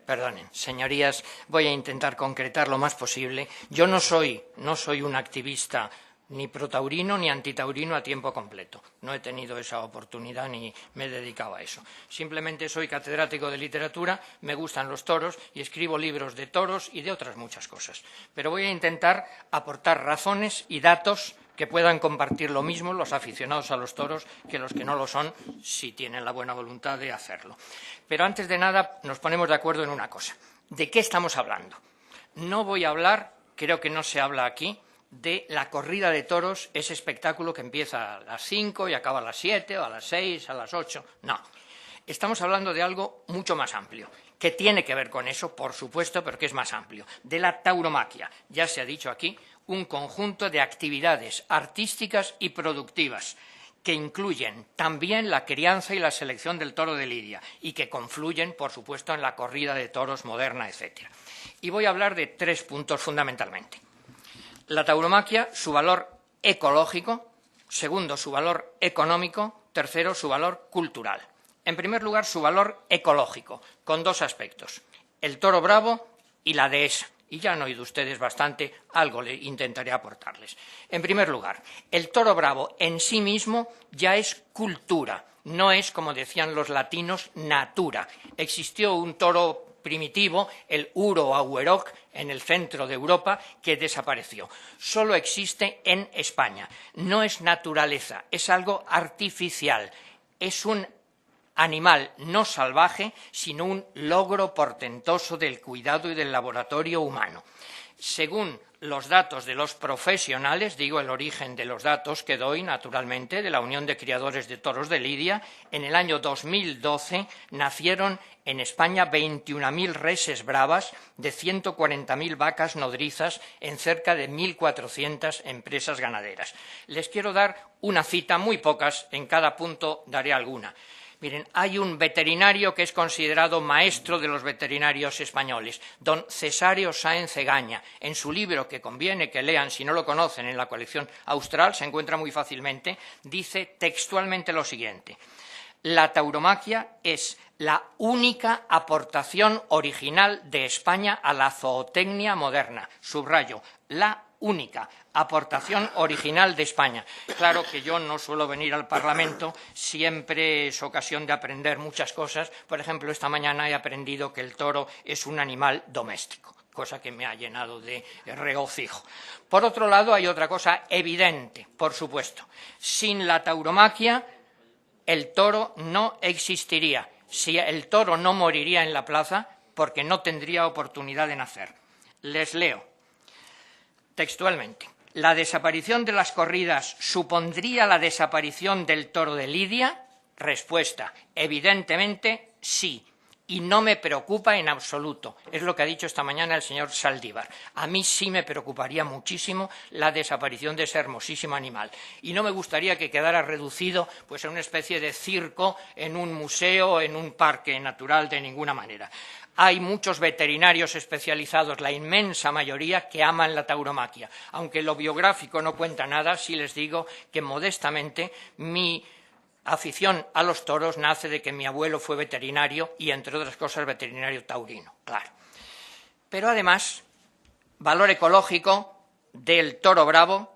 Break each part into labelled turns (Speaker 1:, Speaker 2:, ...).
Speaker 1: Perdonen, señorías, voy a intentar concretar lo más posible. Yo no soy un activista ni protaurino ni antitaurino a tiempo completo. No he tenido esa oportunidad ni me he dedicado a eso. Simplemente soy catedrático de literatura, me gustan los toros y escribo libros de toros y de otras muchas cosas. Pero voy a intentar aportar razones y datos que puedan compartir lo mismo los aficionados a los toros que los que no lo son, si tienen la buena voluntad de hacerlo. Pero antes de nada nos ponemos de acuerdo en una cosa. ¿De qué estamos hablando? No voy a hablar, creo que no se habla aquí, de la corrida de toros, ese espectáculo que empieza a las 5 y acaba a las 7 o a las 6, a las 8. No, estamos hablando de algo mucho más amplio, que tiene que ver con eso, por supuesto, pero que es más amplio, de la tauromaquia. Ya se ha dicho aquí, un conjunto de actividades artísticas y productivas que incluyen también la crianza y la selección del toro de lidia y que confluyen, por supuesto, en la corrida de toros moderna, etc. Y voy a hablar de 3 puntos fundamentalmente. La tauromaquia, su valor ecológico; segundo, su valor económico; tercero, su valor cultural. En primer lugar, su valor ecológico, con 2 aspectos: el toro bravo y la dehesa. Y ya han oído ustedes bastante, algo le intentaré aportarles. En primer lugar, el toro bravo en sí mismo ya es cultura, no es, como decían los latinos, natura. Existió un toro primitivo, el Uro Aueroch, en el centro de Europa, que desapareció. Solo existe en España. No es naturaleza, es algo artificial. Es un animal no salvaje, sino un logro portentoso del cuidado y del laboratorio humano. Según los datos de los profesionales, digo el origen de los datos que doy, naturalmente, de la Unión de Criadores de Toros de Lidia, en el año 2012 nacieron en España 21.000 reses bravas de 140.000 vacas nodrizas en cerca de 1.400 empresas ganaderas. Les quiero dar una cita, muy pocas, en cada punto daré alguna. Miren, hay un veterinario que es considerado maestro de los veterinarios españoles, don Cesáreo Sáenz Egaña. En su libro, que conviene que lean si no lo conocen, en la colección Austral, se encuentra muy fácilmente, dice textualmente lo siguiente: la tauromaquia es la única aportación original de España a la zootecnia moderna. Subrayo, la única aportación original de España. Claro que yo no suelo venir al Parlamento, siempre es ocasión de aprender muchas cosas. Por ejemplo, esta mañana he aprendido que el toro es un animal doméstico, cosa que me ha llenado de regocijo. Por otro lado, hay otra cosa evidente, por supuesto. Sin la tauromaquia, el toro no existiría. Si el toro no moriría en la plaza, porque no tendría oportunidad de nacer. Les leo textualmente: ¿la desaparición de las corridas supondría la desaparición del toro de lidia? Respuesta: evidentemente sí. Y no me preocupa en absoluto. Es lo que ha dicho esta mañana el señor Saldívar. A mí sí me preocuparía muchísimo la desaparición de ese hermosísimo animal. Y no me gustaría que quedara reducido pues, a una especie de circo en un museo, en un parque natural, de ninguna manera. Hay muchos veterinarios especializados, la inmensa mayoría, que aman la tauromaquia. Aunque lo biográfico no cuenta nada, sí les digo que modestamente mi afición a los toros nace de que mi abuelo fue veterinario y, entre otras cosas, veterinario taurino, claro. Pero además, valor ecológico del toro bravo.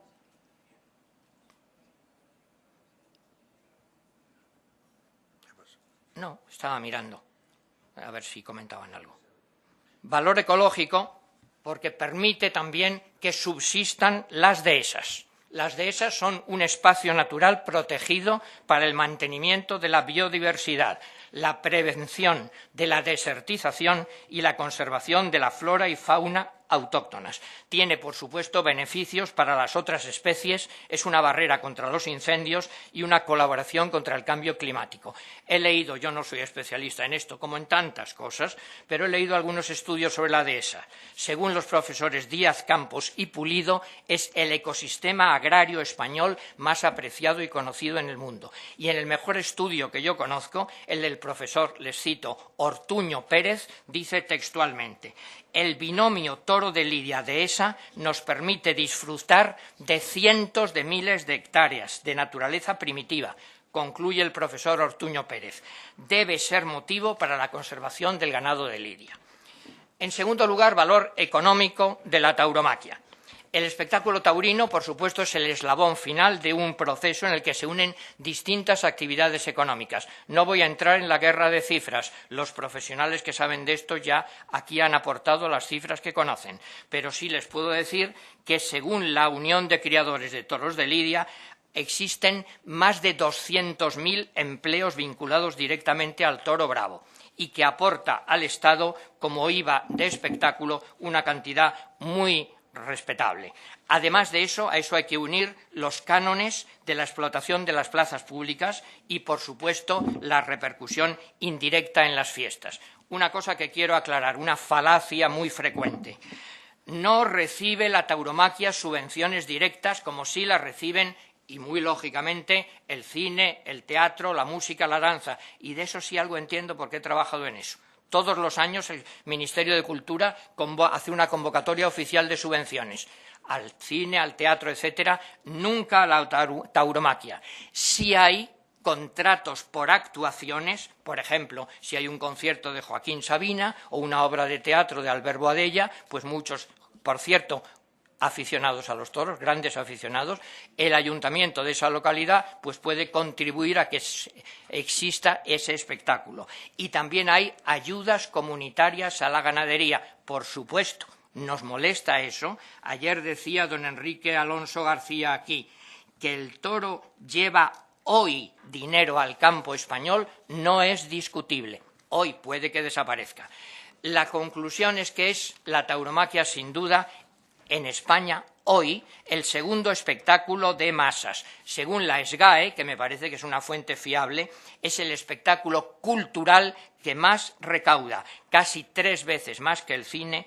Speaker 1: No, estaba mirando, a ver si comentaban algo. Valor ecológico porque permite también que subsistan las dehesas. Las dehesas son un espacio natural protegido para el mantenimiento de la biodiversidad, la prevención de la desertización y la conservación de la flora y fauna autóctonas. Tiene, por supuesto, beneficios para las otras especies, es una barrera contra los incendios y una colaboración contra el cambio climático. He leído, yo no soy especialista en esto, como en tantas cosas, pero he leído algunos estudios sobre la dehesa. Según los profesores Díaz Campos y Pulido, es el ecosistema agrario español más apreciado y conocido en el mundo. Y en el mejor estudio que yo conozco, el del profesor, les cito, Ortuño Pérez, dice textualmente: el binomio toro de lidia dehesa nos permite disfrutar de cientos de miles de hectáreas de naturaleza primitiva. Concluye el profesor Ortuño Pérez. Debe ser motivo para la conservación del ganado de lidia. En segundo lugar, valor económico de la tauromaquia. El espectáculo taurino, por supuesto, es el eslabón final de un proceso en el que se unen distintas actividades económicas. No voy a entrar en la guerra de cifras. Los profesionales que saben de esto ya aquí han aportado las cifras que conocen. Pero sí les puedo decir que, según la Unión de Criadores de Toros de Lidia, existen más de 200.000 empleos vinculados directamente al toro bravo y que aporta al Estado, como IVA de espectáculo, una cantidad muy respetable. Además de eso, a eso hay que unir los cánones de la explotación de las plazas públicas y, por supuesto, la repercusión indirecta en las fiestas. Una cosa que quiero aclarar, una falacia muy frecuente. No recibe la tauromaquia subvenciones directas como sí las reciben, y muy lógicamente, el cine, el teatro, la música, la danza. Y de eso sí algo entiendo porque he trabajado en eso. Todos los años el Ministerio de Cultura hace una convocatoria oficial de subvenciones al cine, al teatro, etcétera, nunca a la tauromaquia. Sí hay contratos por actuaciones, por ejemplo, si hay un concierto de Joaquín Sabina o una obra de teatro de Albert Boadella, pues muchos, por cierto, aficionados a los toros, grandes aficionados, el ayuntamiento de esa localidad pues puede contribuir a que exista ese espectáculo. Y también hay ayudas comunitarias a la ganadería, por supuesto. Nos molesta eso. Ayer decía don Enrique Alonso García aquí que el toro lleva hoy dinero al campo español, no es discutible. Hoy puede que desaparezca. La conclusión es que es la tauromaquia, sin duda, en España, hoy, el segundo espectáculo de masas. Según la SGAE, que me parece que es una fuente fiable, es el espectáculo cultural que más recauda, casi 3 veces más que el cine,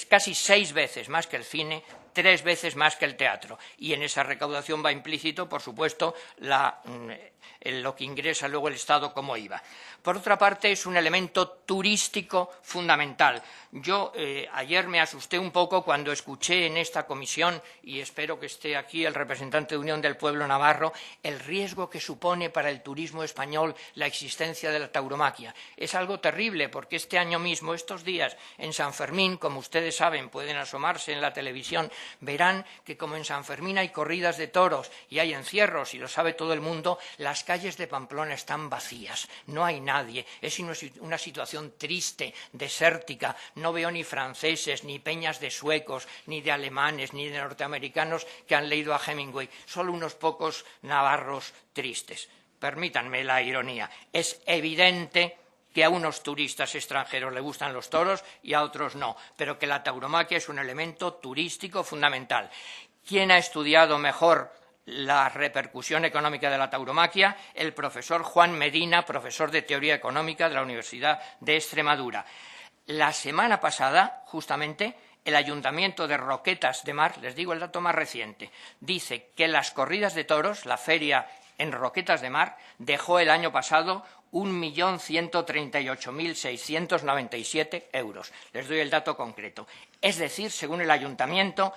Speaker 1: casi 6 veces más que el cine, 3 veces más que el teatro. Y en esa recaudación va implícito, por supuesto, lo que ingresa luego el Estado como IVA. Por otra parte, es un elemento turístico fundamental. Yo ayer me asusté un poco cuando escuché en esta comisión, y espero que esté aquí el representante de Unión del Pueblo Navarro, el riesgo que supone para el turismo español la existencia de la tauromaquia. Es algo terrible, porque este año mismo, estos días, en San Fermín, como ustedes saben, pueden asomarse en la televisión, verán que como en San Fermín hay corridas de toros y hay encierros, y lo sabe todo el mundo, las calles de Pamplona están vacías, no hay nadie, es una situación triste, desértica, no veo ni franceses, ni peñas de suecos, ni de alemanes, ni de norteamericanos que han leído a Hemingway, solo unos pocos navarros tristes. Permítanme la ironía, es evidente que a unos turistas extranjeros les gustan los toros y a otros no, pero que la tauromaquia es un elemento turístico fundamental. ¿Quién ha estudiado mejor la repercusión económica de la tauromaquia? El profesor Juan Medina, profesor de Teoría Económica de la Universidad de Extremadura. La semana pasada, justamente, el Ayuntamiento de Roquetas de Mar, les digo el dato más reciente, dice que las corridas de toros, la feria en Roquetas de Mar, dejó el año pasado 1.138.697 euros. Les doy el dato concreto. Es decir, según el Ayuntamiento,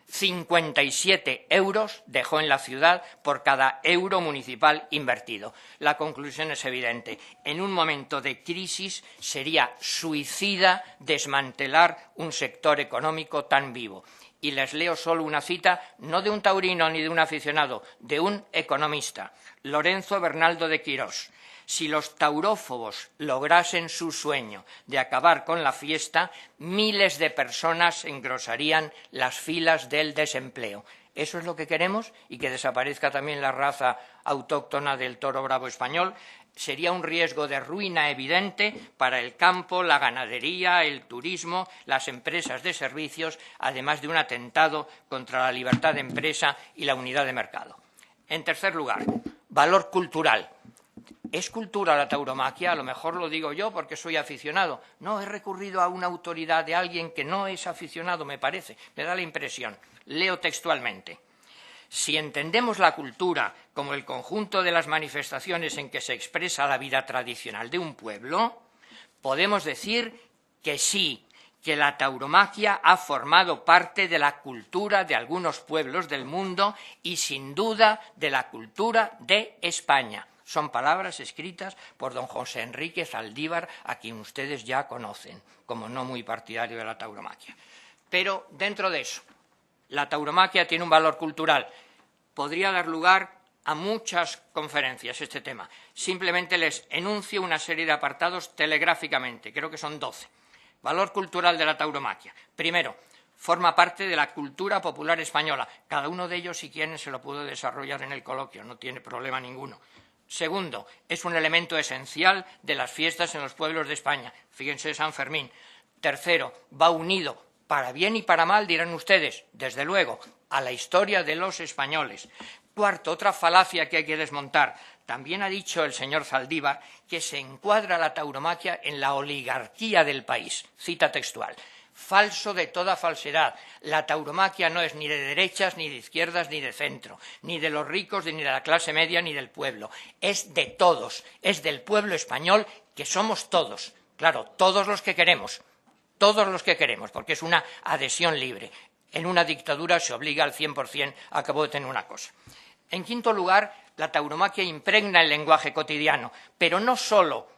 Speaker 1: 57 euros dejó en la ciudad por cada euro municipal invertido. La conclusión es evidente. En un momento de crisis sería suicida desmantelar un sector económico tan vivo. Y les leo solo una cita, no de un taurino ni de un aficionado, de un economista, Lorenzo Bernaldo de Quirós. Si los taurófobos lograsen su sueño de acabar con la fiesta, miles de personas engrosarían las filas del desempleo. ¿Eso es lo que queremos? ¿Y que desaparezca también la raza autóctona del toro bravo español? Sería un riesgo de ruina evidente para el campo, la ganadería, el turismo, las empresas de servicios, además de un atentado contra la libertad de empresa y la unidad de mercado. En tercer lugar, valor cultural. ¿Es cultura la tauromaquia? A lo mejor lo digo yo porque soy aficionado. No, he recurrido a una autoridad de alguien que no es aficionado, me parece. Me da la impresión. Leo textualmente. Si entendemos la cultura como el conjunto de las manifestaciones en que se expresa la vida tradicional de un pueblo, podemos decir que sí, que la tauromaquia ha formado parte de la cultura de algunos pueblos del mundo y, sin duda, de la cultura de España. Son palabras escritas por don José Enrique Zaldívar, a quien ustedes ya conocen, como no muy partidario de la tauromaquia. Pero dentro de eso, la tauromaquia tiene un valor cultural. Podría dar lugar a muchas conferencias este tema. Simplemente les enuncio una serie de apartados telegráficamente, creo que son 12. Valor cultural de la tauromaquia. Primero, forma parte de la cultura popular española. Cada uno de ellos, si quieren, se lo puedo desarrollar en el coloquio, no tiene problema ninguno. Segundo, es un elemento esencial de las fiestas en los pueblos de España. Fíjense San Fermín. Tercero, va unido, para bien y para mal, dirán ustedes, desde luego, a la historia de los españoles. Cuarto, otra falacia que hay que desmontar. También ha dicho el señor Zaldívar que se encuadra la tauromaquia en la oligarquía del país. Cita textual. Falso de toda falsedad. La tauromaquia no es ni de derechas, ni de izquierdas, ni de centro, ni de los ricos, ni de la clase media, ni del pueblo. Es de todos, es del pueblo español, que somos todos. Claro, todos los que queremos, porque es una adhesión libre. En una dictadura se obliga al 100% a que voten una cosa. En quinto lugar, la tauromaquia impregna el lenguaje cotidiano, pero no solo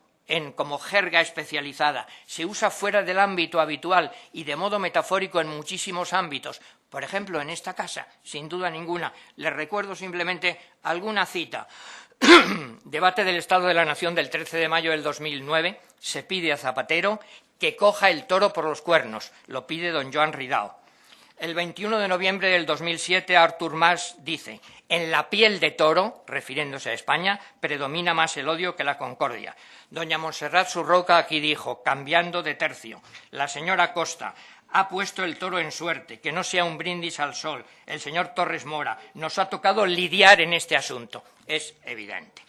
Speaker 1: como jerga especializada, se usa fuera del ámbito habitual y de modo metafórico en muchísimos ámbitos. Por ejemplo, en esta casa, sin duda ninguna, les recuerdo simplemente alguna cita. Debate del Estado de la Nación del 13 de mayo del 2009, se pide a Zapatero que coja el toro por los cuernos, lo pide don Joan Ridao. El 21 de noviembre del 2007, Artur Mas dice: en la piel de toro, refiriéndose a España, predomina más el odio que la concordia. Doña Montserrat Surroca aquí dijo, cambiando de tercio: la señora Costa ha puesto el toro en suerte, que no sea un brindis al sol. El señor Torres Mora: nos ha tocado lidiar en este asunto. Es evidente.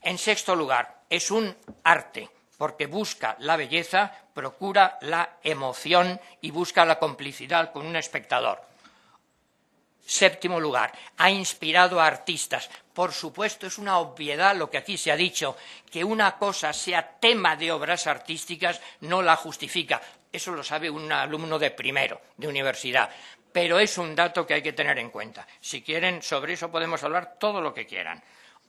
Speaker 1: En sexto lugar, es un arte, porque busca la belleza, procura la emoción y busca la complicidad con un espectador. Séptimo lugar, ha inspirado a artistas. Por supuesto, es una obviedad lo que aquí se ha dicho, que una cosa sea tema de obras artísticas no la justifica. Eso lo sabe un alumno de primero, de universidad. Pero es un dato que hay que tener en cuenta. Si quieren, sobre eso podemos hablar todo lo que quieran.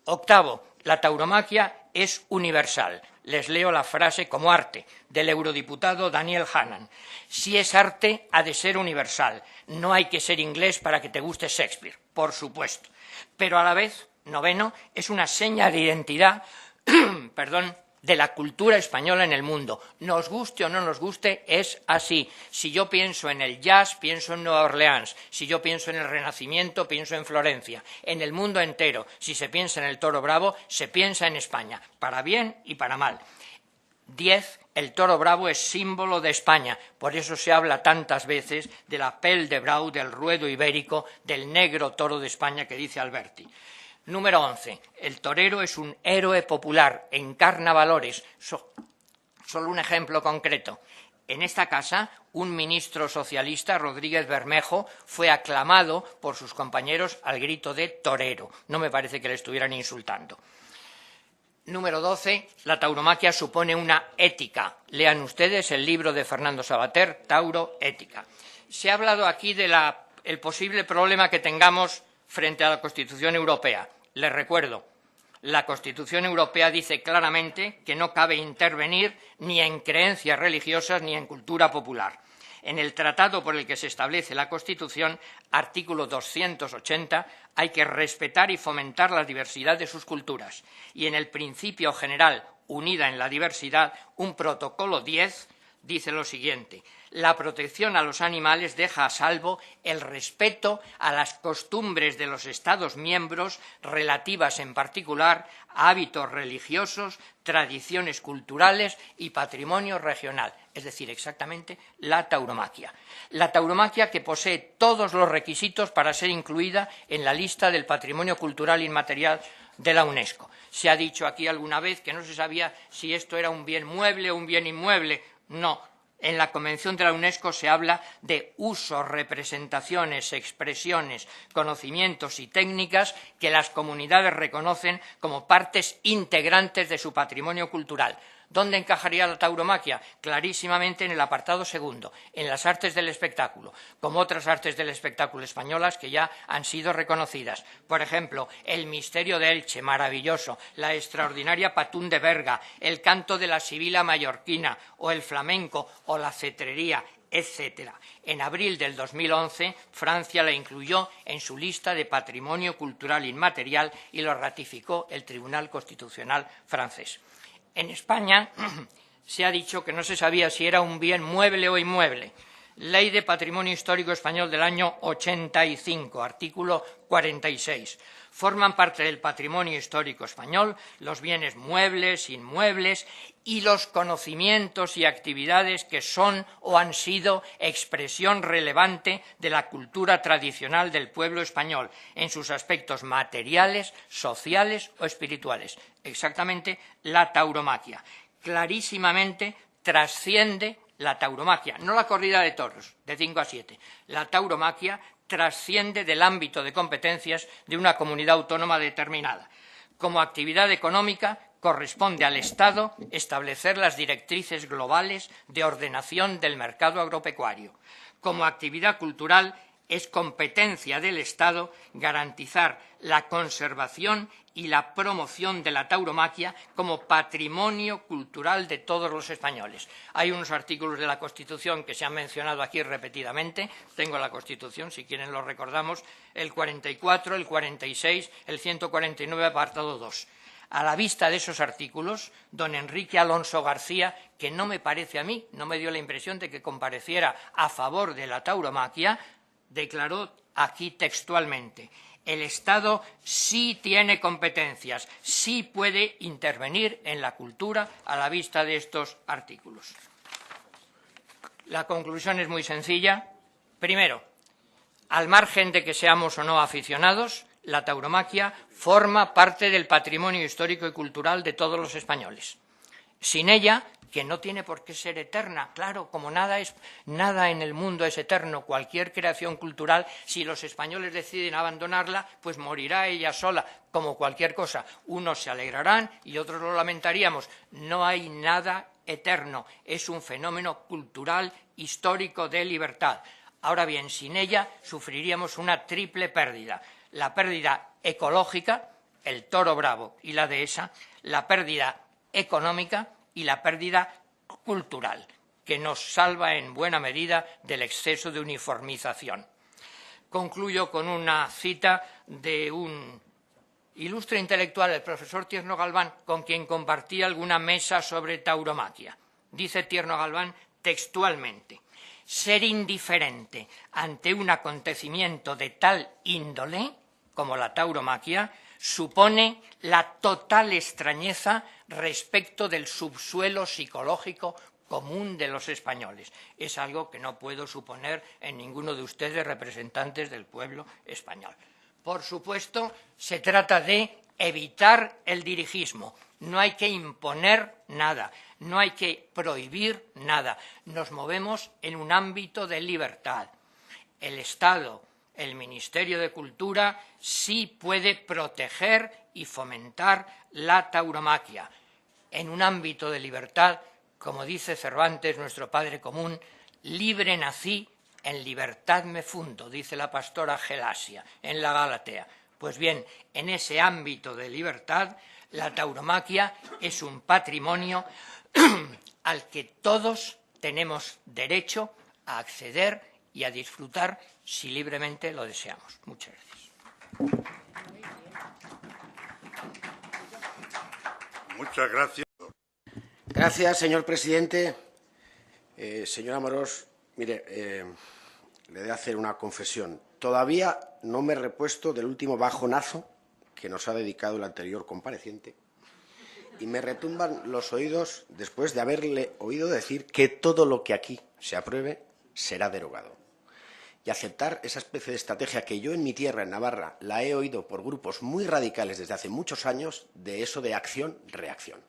Speaker 1: Octavo, la tauromaquia es universal. Les leo la frase como arte del eurodiputado Daniel Hannan. Si es arte, ha de ser universal. No hay que ser inglés para que te guste Shakespeare, por supuesto. Pero a la vez, noveno, es una seña de identidad de la cultura española en el mundo. Nos guste o no nos guste, es así. Si yo pienso en el jazz, pienso en Nueva Orleans. Si yo pienso en el Renacimiento, pienso en Florencia. En el mundo entero, si se piensa en el toro bravo, se piensa en España, para bien y para mal. 10. El toro bravo es símbolo de España. Por eso se habla tantas veces de la pelle de brau, del ruedo ibérico, del negro toro de España que dice Alberti. Número 11. El torero es un héroe popular, encarna valores. Solo un ejemplo concreto. En esta casa, un ministro socialista, Rodríguez Bermejo, fue aclamado por sus compañeros al grito de torero. No me parece que le estuvieran insultando. Número 12. La tauromaquia supone una ética. Lean ustedes el libro de Fernando Savater, Tauro, Ética. Se ha hablado aquí del posible problema que tengamos frente a la Constitución Europea. Les recuerdo, la Constitución Europea dice claramente que no cabe intervenir ni en creencias religiosas ni en cultura popular. En el tratado por el que se establece la Constitución, artículo 280, hay que respetar y fomentar la diversidad de sus culturas. Y en el principio general, unida en la diversidad, un protocolo 10 dice lo siguiente: la protección a los animales deja a salvo el respeto a las costumbres de los Estados miembros relativas en particular a hábitos religiosos, tradiciones culturales y patrimonio regional, es decir, exactamente la tauromaquia. La tauromaquia que posee todos los requisitos para ser incluida en la lista del patrimonio cultural inmaterial de la UNESCO. Se ha dicho aquí alguna vez que no se sabía si esto era un bien mueble o un bien inmueble. No. En la Convención de la UNESCO se habla de usos, representaciones, expresiones, conocimientos y técnicas que las comunidades reconocen como partes integrantes de su patrimonio cultural. ¿Dónde encajaría la tauromaquia? Clarísimamente en el apartado segundo, en las artes del espectáculo, como otras artes del espectáculo españolas que ya han sido reconocidas. Por ejemplo, el misterio de Elche, maravilloso, la extraordinaria Patún de Berga, el canto de la sibila mallorquina, o el flamenco, o la cetrería, etc. En abril del 2011, Francia la incluyó en su lista de Patrimonio Cultural Inmaterial y lo ratificó el Tribunal Constitucional francés. En España se ha dicho que no se sabía si era un bien mueble o inmueble. Ley de Patrimonio Histórico Español del año 85, artículo 46. Forman parte del patrimonio histórico español los bienes muebles, inmuebles y los conocimientos y actividades que son o han sido expresión relevante de la cultura tradicional del pueblo español en sus aspectos materiales, sociales o espirituales. Exactamente la tauromaquia. Clarísimamente trasciende la tauromaquia, no la corrida de toros, de 5 a 7. La tauromaquia trasciende del ámbito de competencias de una comunidad autónoma determinada. Como actividad económica, corresponde al Estado establecer las directrices globales de ordenación del mercado agropecuario. Como actividad cultural, es competencia del Estado garantizar la conservación y la promoción de la tauromaquia como patrimonio cultural de todos los españoles. Hay unos artículos de la Constitución que se han mencionado aquí repetidamente. Tengo la Constitución, si quieren lo recordamos, el 44, el 46, el 149, apartado 2. A la vista de esos artículos, don Enrique Alonso García, que no me parece a mí, no me dio la impresión de que compareciera a favor de la tauromaquia, declaró aquí textualmente: el Estado sí tiene competencias, sí puede intervenir en la cultura a la vista de estos artículos. La conclusión es muy sencilla. Primero, al margen de que seamos o no aficionados, la tauromaquia forma parte del patrimonio histórico y cultural de todos los españoles. Sin ella, que no tiene por qué ser eterna, claro, como nada en el mundo es eterno, cualquier creación cultural, si los españoles deciden abandonarla, pues morirá ella sola, como cualquier cosa. Unos se alegrarán y otros lo lamentaríamos. No hay nada eterno, es un fenómeno cultural, histórico, de libertad. Ahora bien, sin ella sufriríamos una triple pérdida: la pérdida ecológica, el toro bravo y la dehesa; la pérdida económica y la pérdida cultural, que nos salva en buena medida del exceso de uniformización. Concluyo con una cita de un ilustre intelectual, el profesor Tierno Galván, con quien compartí alguna mesa sobre tauromaquia. Dice Tierno Galván textualmente: ser indiferente ante un acontecimiento de tal índole como la tauromaquia supone la total extrañeza respecto del subsuelo psicológico común de los españoles. Es algo que no puedo suponer en ninguno de ustedes, representantes del pueblo español. Por supuesto, se trata de evitar el dirigismo. No hay que imponer nada, no hay que prohibir nada. Nos movemos en un ámbito de libertad. El Estado, el Ministerio de Cultura, sí puede proteger y fomentar la tauromaquia. En un ámbito de libertad, como dice Cervantes, nuestro padre común: libre nací, en libertad me fundo, dice la pastora Gelasia en la Gálatea. Pues bien, en ese ámbito de libertad, la tauromaquia es un patrimonio al que todos tenemos derecho a acceder y a disfrutar si libremente lo deseamos. Muchas gracias.
Speaker 2: Muchas gracias.
Speaker 3: Gracias, señor presidente. Señor Amorós, mire, le he de hacer una confesión. Todavía no me he repuesto del último bajonazo que nos ha dedicado el anterior compareciente y me retumban los oídos después de haberle oído decir que todo lo que aquí se apruebe será derogado. Y aceptar esa especie de estrategia que yo en mi tierra, en Navarra, la he oído por grupos muy radicales desde hace muchos años, de eso de acción-reacción.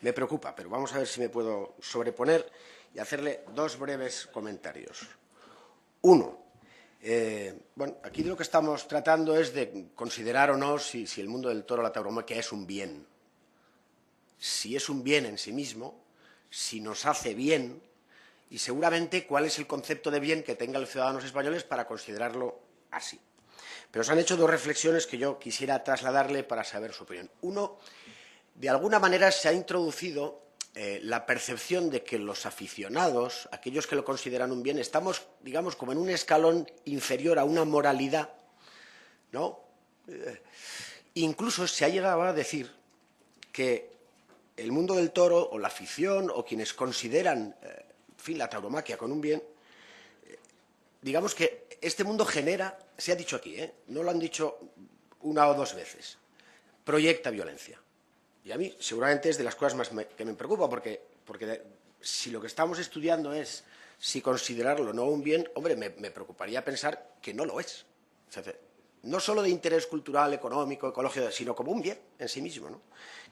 Speaker 3: Me preocupa, pero vamos a ver si me puedo sobreponer y hacerle dos breves comentarios. Uno, bueno, aquí de lo que estamos tratando es de considerar o no si el mundo del toro, la tauromaquia, es un bien. si es un bien en sí mismo, si nos hace bien y seguramente cuál es el concepto de bien que tengan los ciudadanos españoles para considerarlo así. Pero se han hecho dos reflexiones que yo quisiera trasladarle para saber su opinión. Uno, de alguna manera se ha introducido la percepción de que los aficionados, aquellos que lo consideran un bien, estamos, digamos, como en un escalón inferior a una moralidad, ¿no? Incluso se ha llegado a decir que el mundo del toro o la afición o quienes consideran, en fin, la tauromaquia con un bien, digamos que este mundo genera, se ha dicho aquí, no lo han dicho una o dos veces, proyecta violencia. Y a mí seguramente es de las cosas más que me preocupa, porque si lo que estamos estudiando es si considerarlo no un bien, hombre, me preocuparía pensar que no lo es. O sea, no solo de interés cultural, económico, ecológico, sino como un bien en sí mismo, ¿no?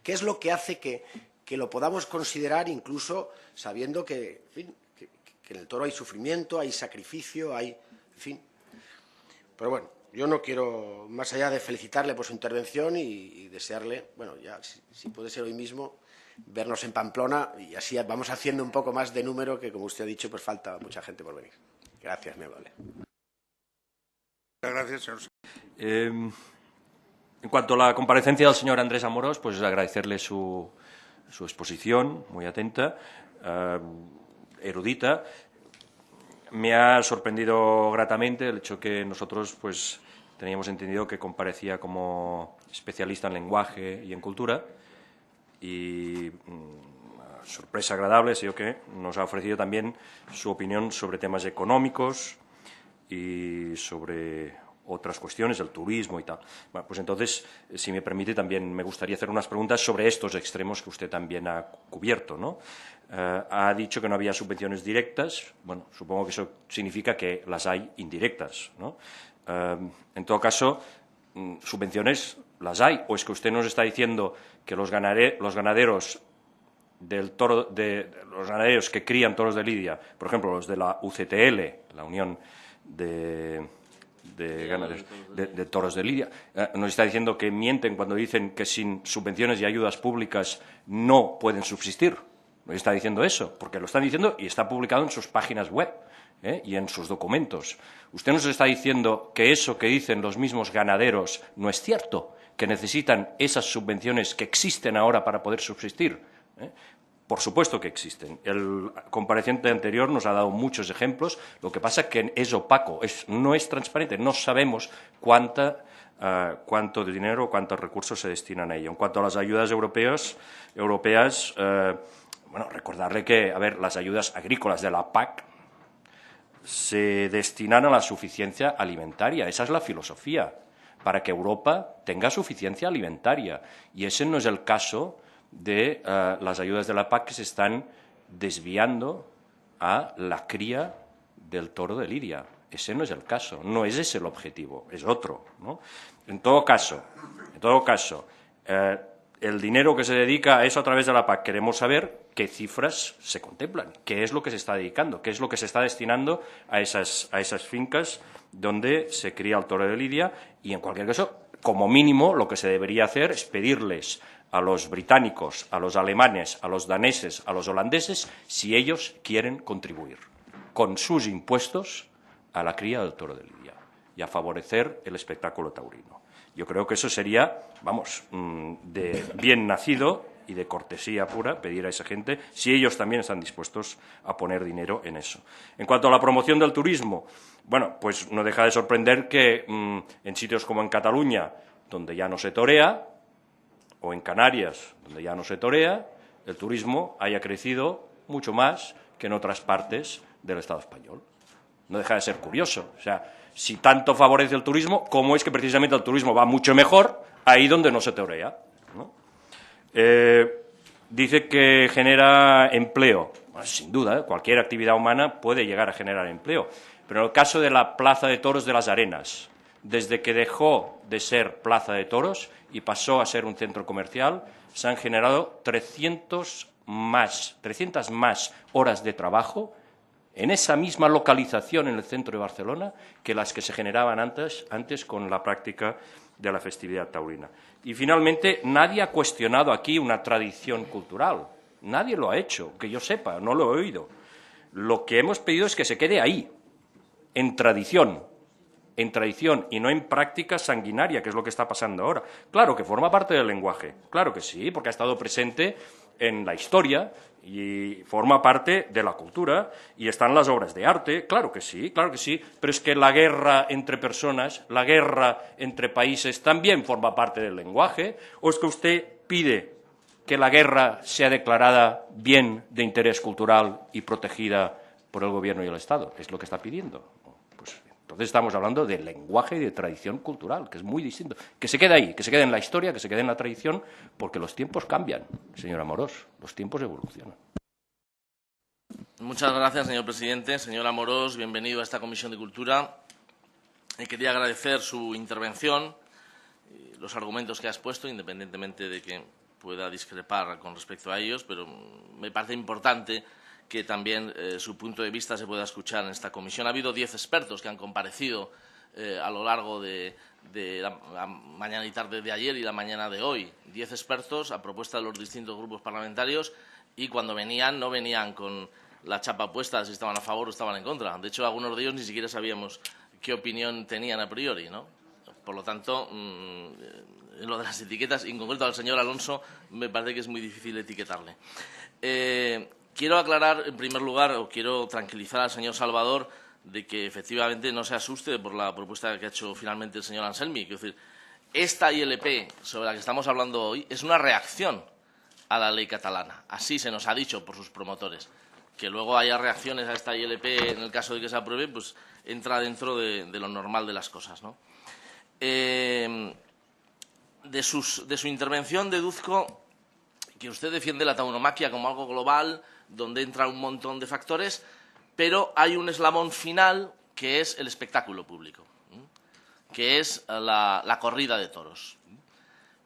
Speaker 3: ¿Qué es lo que hace que lo podamos considerar incluso sabiendo que, en fin, que en el toro hay sufrimiento, hay sacrificio, hay, en fin. Pero bueno, yo no quiero, más allá de felicitarle por su intervención y desearle, bueno, ya si puede ser hoy mismo, vernos en Pamplona y así vamos haciendo un poco más de número, que como usted ha dicho, pues falta mucha gente por venir. Gracias, muy amable.
Speaker 2: Gracias, señor.
Speaker 4: En cuanto a la comparecencia del señor Andrés Amorós, pues agradecerle su exposición, muy atenta, erudita. Me ha sorprendido gratamente el hecho que nosotros pues teníamos entendido que comparecía como especialista en lenguaje y en cultura, y sorpresa agradable ha sido que nos ha ofrecido también su opinión sobre temas económicos y sobre otras cuestiones, el turismo y tal. Bueno, pues entonces, si me permite, también me gustaría hacer unas preguntas sobre estos extremos que usted también ha cubierto, ¿no? Ha dicho que no había subvenciones directas. Bueno, supongo que eso significa que las hay indirectas, ¿no? En todo caso, subvenciones las hay, o es que usted nos está diciendo que los ganaderos del toro, los ganaderos que crían toros de lidia, por ejemplo, los de la UCTL, la Unión de toros de lidia, nos está diciendo que mienten cuando dicen que sin subvenciones y ayudas públicas no pueden subsistir. Nos está diciendo eso, porque lo están diciendo y está publicado en sus páginas web y en sus documentos. Usted nos está diciendo que eso que dicen los mismos ganaderos no es cierto, que necesitan esas subvenciones que existen ahora para poder subsistir. Por supuesto que existen. El compareciente anterior nos ha dado muchos ejemplos. Lo que pasa es que es opaco, no es transparente. No sabemos cuánto de dinero, cuántos recursos se destinan a ello. En cuanto a las ayudas europeas, bueno, recordarle que, a ver, las ayudas agrícolas de la PAC se destinan a la suficiencia alimentaria. Esa es la filosofía, para que Europa tenga suficiencia alimentaria. Y ese no es el caso de las ayudas de la PAC, que se están desviando a la cría del toro de lidia. Ese no es el caso, no es ese el objetivo, es otro, ¿no? En todo caso, el dinero que se dedica a eso a través de la PAC, queremos saber qué cifras se contemplan, qué es lo que se está dedicando, qué es lo que se está destinando a esas fincas donde se cría el toro de lidia, y en cualquier caso, como mínimo, lo que se debería hacer es pedirles a los británicos, a los alemanes, a los daneses, a los holandeses, si ellos quieren contribuir con sus impuestos a la cría del toro de lidia y a favorecer el espectáculo taurino. Yo creo que eso sería, vamos, de bien nacido y de cortesía pura pedir a esa gente si ellos también están dispuestos a poner dinero en eso. En cuanto a la promoción del turismo, bueno, pues no deja de sorprender que en sitios como en Cataluña, donde ya no se torea, o en Canarias, donde ya no se torea, el turismo haya crecido mucho más que en otras partes del Estado español. No deja de ser curioso. O sea, si tanto favorece el turismo, ¿cómo es que precisamente el turismo va mucho mejor ahí donde no se torea, ¿no? Dice que genera empleo. Bueno, sin duda, cualquier actividad humana puede llegar a generar empleo. Pero en el caso de la Plaza de Toros de las Arenas, desde que dejó de ser Plaza de Toros y pasó a ser un centro comercial, se han generado 300 más horas de trabajo en esa misma localización en el centro de Barcelona que las que se generaban antes con la práctica de la festividad taurina. Y, finalmente, nadie ha cuestionado aquí una tradición cultural. Nadie lo ha hecho, que yo sepa, no lo he oído. Lo que hemos pedido es que se quede ahí, en tradición y no en práctica sanguinaria, que es lo que está pasando ahora. Claro que forma parte del lenguaje, claro que sí, porque ha estado presente en la historia y forma parte de la cultura y están las obras de arte, claro que sí, pero es que la guerra entre personas, la guerra entre países también forma parte del lenguaje, o es que usted pide que la guerra sea declarada bien de interés cultural y protegida por el Gobierno y el Estado, es lo que está pidiendo. Pues entonces estamos hablando de lenguaje y de tradición cultural, que es muy distinto. Que se quede ahí, que se quede en la historia, que se quede en la tradición, porque los tiempos cambian, señor Amorós, los tiempos evolucionan.
Speaker 2: Muchas gracias, señor presidente. Señor Amorós, bienvenido a esta Comisión de Cultura. Quería agradecer su intervención, los argumentos que ha expuesto, independientemente de que pueda discrepar con respecto a ellos, pero me parece importante que también su punto de vista se pueda escuchar en esta comisión. Ha habido 10 expertos que han comparecido a lo largo de la mañana y tarde de ayer y la mañana de hoy. 10 expertos a propuesta de los distintos grupos parlamentarios y cuando venían no venían con la chapa puesta si estaban a favor o estaban en contra. De hecho, algunos de ellos ni siquiera sabíamos qué opinión tenían a priori, ¿no? Por lo tanto, en lo de las etiquetas, en concreto al señor Alonso, me parece que es muy difícil etiquetarle. Quiero aclarar, en primer lugar, o quiero tranquilizar al señor Salvador de que efectivamente no se asuste por la propuesta que ha hecho finalmente el señor Anselmi. Quiero decir, esta ILP sobre la que estamos hablando hoy es una reacción a la ley catalana. Así se nos ha dicho por sus promotores. Que luego haya reacciones a esta ILP en el caso de que se apruebe, pues entra dentro de lo normal de las cosas, ¿no? De su intervención deduzco que usted defiende la tauromaquia como algo global, donde entra un montón de factores, pero hay un eslabón final que es el espectáculo público, que es la corrida de toros.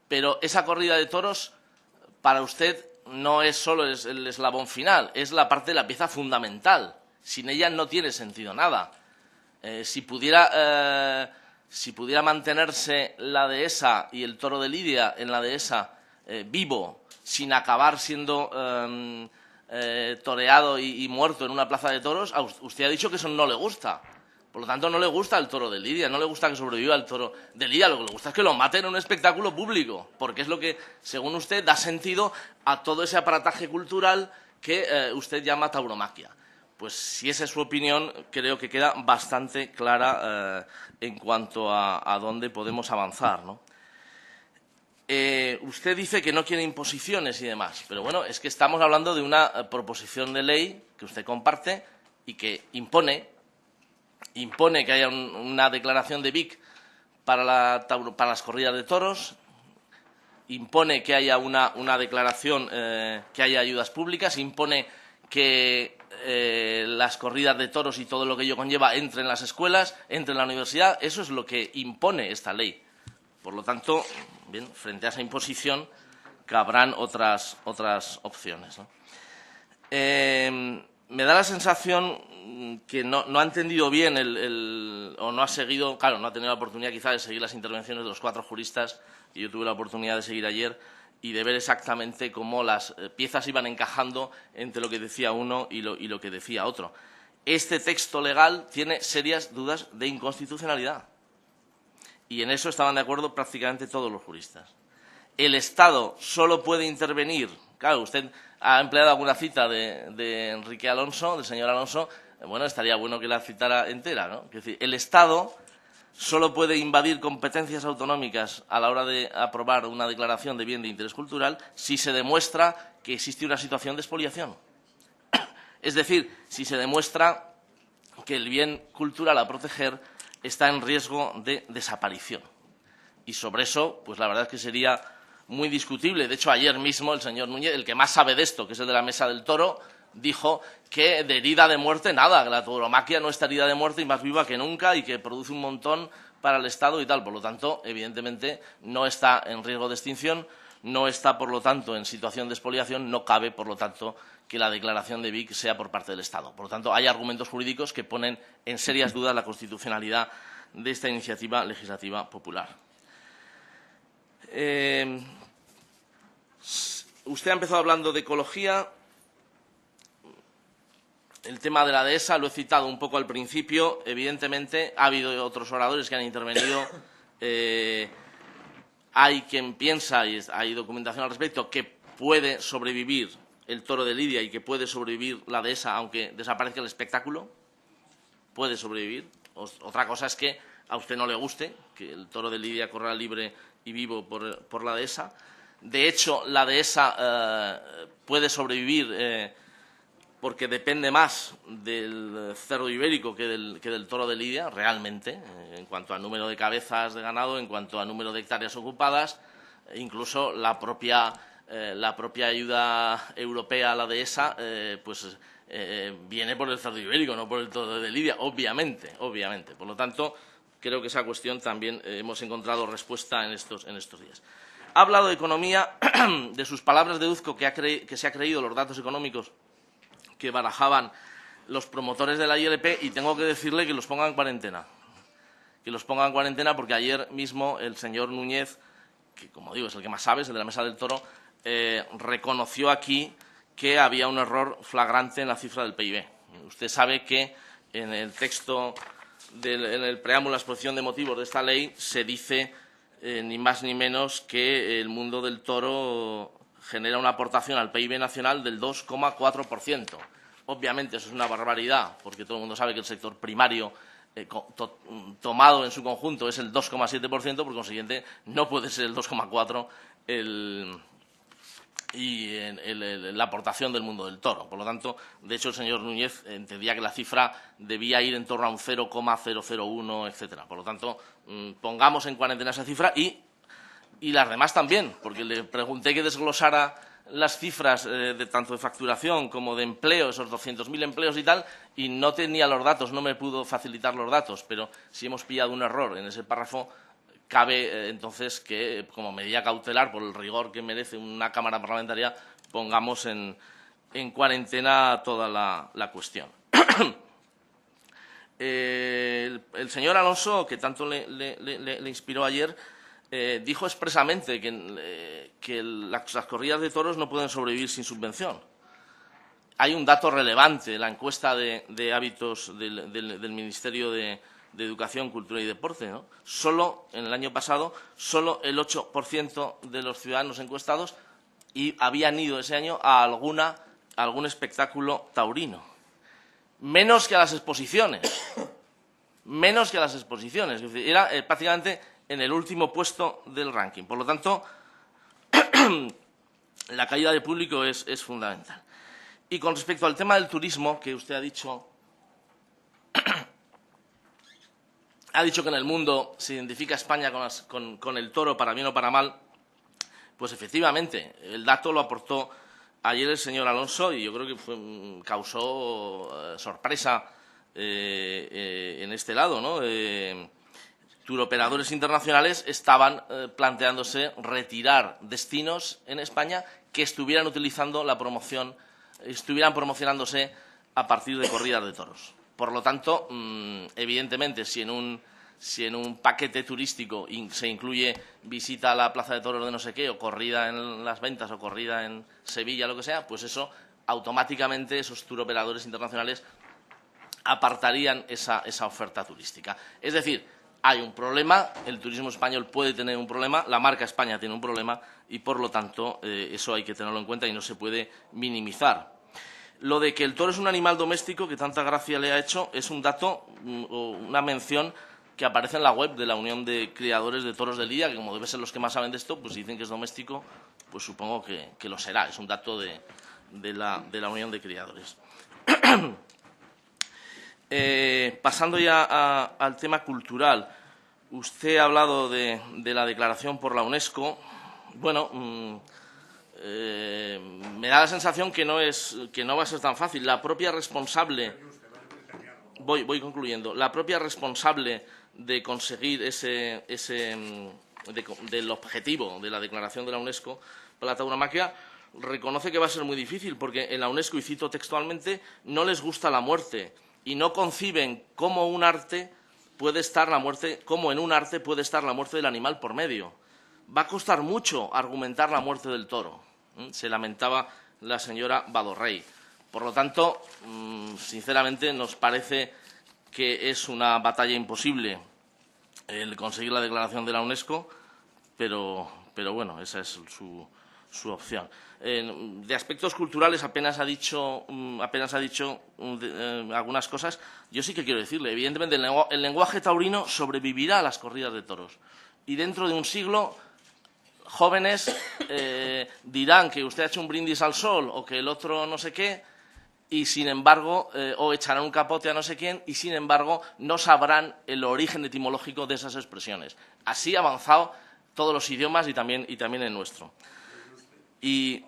Speaker 2: Pero esa corrida de toros, para usted, no es solo el eslabón final, es la parte de la pieza fundamental. Sin ella no tiene sentido nada. Si pudiera mantenerse la dehesa y el toro de Lidia en la dehesa vivo, sin acabar siendo toreado y muerto en una plaza de toros, usted ha dicho que eso no le gusta. Por lo tanto, no le gusta el toro de Lidia, no le gusta que sobreviva el toro de Lidia, lo que le gusta es que lo maten en un espectáculo público, porque es lo que, según usted, da sentido a todo ese aparataje cultural que usted llama tauromaquia. Pues si esa es su opinión, creo que queda bastante clara en cuanto a dónde podemos avanzar, ¿no? Usted dice que no quiere imposiciones y demás, pero bueno, es que estamos hablando de una proposición de ley que usted comparte y que impone que haya una declaración de BIC para las corridas de toros, impone que haya una declaración, que haya ayudas públicas, impone que las corridas de toros y todo lo que ello conlleva entre en las escuelas, entre en la universidad. Eso es lo que impone esta ley. Por lo tanto, bien, frente a esa imposición cabrán otras opciones, ¿no? Me da la sensación que no ha entendido bien o no ha seguido, claro, no ha tenido la oportunidad quizá de seguir las intervenciones de los 4 juristas que yo tuve la oportunidad de seguir ayer y de ver exactamente cómo las piezas iban encajando entre lo que decía uno y lo que decía otro. Este texto legal tiene serias dudas de inconstitucionalidad y en eso estaban de acuerdo prácticamente todos los juristas. El Estado solo puede intervenir, claro, usted ha empleado alguna cita de Enrique Alonso, del señor Alonso, bueno, estaría bueno que la citara entera, ¿no? Es decir, el Estado solo puede invadir competencias autonómicas a la hora de aprobar una declaración de bien de interés cultural si se demuestra que existe una situación de expoliación. Es decir, si se demuestra que el bien cultural a proteger está en riesgo de desaparición. Y sobre eso, pues la verdad es que sería muy discutible. De hecho, ayer mismo el señor Núñez, el que más sabe de esto, que es el de la Mesa del Toro, dijo que de herida de muerte nada, que la tauromaquia no está herida de muerte y más viva que nunca y que produce un montón para el Estado y tal. Por lo tanto, evidentemente, no está en riesgo de extinción, no está, por lo tanto, en situación de expoliación, no cabe, por lo tanto, que la declaración de BIC sea por parte del Estado. Por lo tanto, hay argumentos jurídicos que ponen en serias dudas la constitucionalidad de esta iniciativa legislativa popular. Usted ha empezado hablando de ecología. El tema de la dehesa lo he citado un poco al principio. Evidentemente, ha habido otros oradores que han intervenido. Hay quien piensa, y hay documentación al respecto, que puede sobrevivir el toro de Lidia y que puede sobrevivir la dehesa aunque desaparezca el espectáculo. Puede sobrevivir. Otra cosa es que a usted no le guste que el toro de Lidia corra libre y vivo por la dehesa. De hecho, la dehesa puede sobrevivir porque depende más del cerdo ibérico que del toro de Lidia, realmente, en cuanto a número de cabezas de ganado, en cuanto a número de hectáreas ocupadas, incluso la propia ayuda europea a la dehesa, viene por el cerdo ibérico, no por el toro de Lidia, obviamente. Por lo tanto, creo que esa cuestión también hemos encontrado respuesta en estos días. Ha hablado de economía. De sus palabras deduzco que se ha creído los datos económicos que barajaban los promotores de la ILP, y tengo que decirle que los ponga en cuarentena. Que los ponga en cuarentena porque ayer mismo el señor Núñez, que como digo es el que más sabe, es el de la Mesa del Toro, reconoció aquí que había un error flagrante en la cifra del PIB. Usted sabe que en el texto, en el preámbulo, la exposición de motivos de esta ley, se dice ni más ni menos que el mundo del toro genera una aportación al PIB nacional del 2,4%. Obviamente eso es una barbaridad, porque todo el mundo sabe que el sector primario tomado en su conjunto es el 2,7%, por consiguiente no puede ser el 2,4% la aportación del mundo del toro. Por lo tanto, de hecho, el señor Núñez entendía que la cifra debía ir en torno a un 0,001, etcétera. Por lo tanto, pongamos en cuarentena esa cifra y las demás también, porque le pregunté que desglosara las cifras tanto de facturación como de empleo, esos 200.000 empleos y tal, y no tenía los datos, no me pudo facilitar los datos, pero si hemos pillado un error en ese párrafo, cabe entonces que, como medida cautelar, por el rigor que merece una Cámara parlamentaria, pongamos en cuarentena toda la cuestión. El señor Alonso, que tanto le inspiró ayer, dijo expresamente que las corridas de toros no pueden sobrevivir sin subvención. Hay un dato relevante, la encuesta de hábitos del Ministerio de Educación, Cultura y Deporte, ¿no? Solo en el año pasado, solo el 8% de los ciudadanos encuestados habían ido ese año a algún espectáculo taurino. Menos que a las exposiciones. Menos que a las exposiciones. Es decir, era prácticamente en el último puesto del ranking. Por lo tanto, la caída de público es fundamental. Y con respecto al tema del turismo, que usted ha dicho que en el mundo se identifica a España con el toro, para bien o para mal, pues efectivamente, el dato lo aportó ayer el señor Alonso y yo creo que causó sorpresa en este lado, ¿no? Turoperadores internacionales estaban planteándose retirar destinos en España que estuvieran utilizando la promoción, estuvieran promocionándose a partir de corridas de toros. Por lo tanto, evidentemente, si en un paquete turístico se incluye visita a la Plaza de Toros de no sé qué, o corrida en Las Ventas, o corrida en Sevilla, lo que sea, pues eso automáticamente esos turoperadores internacionales apartarían esa oferta turística. Es decir, hay un problema, el turismo español puede tener un problema, la marca España tiene un problema y, por lo tanto, eso hay que tenerlo en cuenta y no se puede minimizar. Lo de que el toro es un animal doméstico, que tanta gracia le ha hecho, es un dato o una mención que aparece en la web de la Unión de Criadores de Toros de Lidia, que como debe ser los que más saben de esto, pues dicen que es doméstico, pues supongo que lo será. Es un dato de la Unión de Criadores. Pasando ya al tema cultural, usted ha hablado de la declaración por la UNESCO. Bueno, me da la sensación que no va a ser tan fácil. La propia responsable, voy concluyendo, la propia responsable de conseguir del objetivo de la declaración de la UNESCO para la tauromaquia, reconoce que va a ser muy difícil, porque en la UNESCO, y cito textualmente, no les gusta la muerte y no conciben cómo en un arte puede estar la muerte del animal por medio. va a costar mucho argumentar la muerte del toro. Se lamentaba la señora Badorrey. Por lo tanto, sinceramente, nos parece que es una batalla imposible el conseguir la declaración de la UNESCO, pero bueno, esa es su opción. De aspectos culturales apenas ha dicho algunas cosas. Yo sí que quiero decirle, evidentemente, el lenguaje taurino sobrevivirá a las corridas de toros. Y dentro de un siglo, jóvenes dirán que usted ha hecho un brindis al sol o que el otro no sé qué, y sin embargo, o echarán un capote a no sé quién, y sin embargo no sabrán el origen etimológico de esas expresiones. Así ha avanzado todos los idiomas y también el nuestro. Y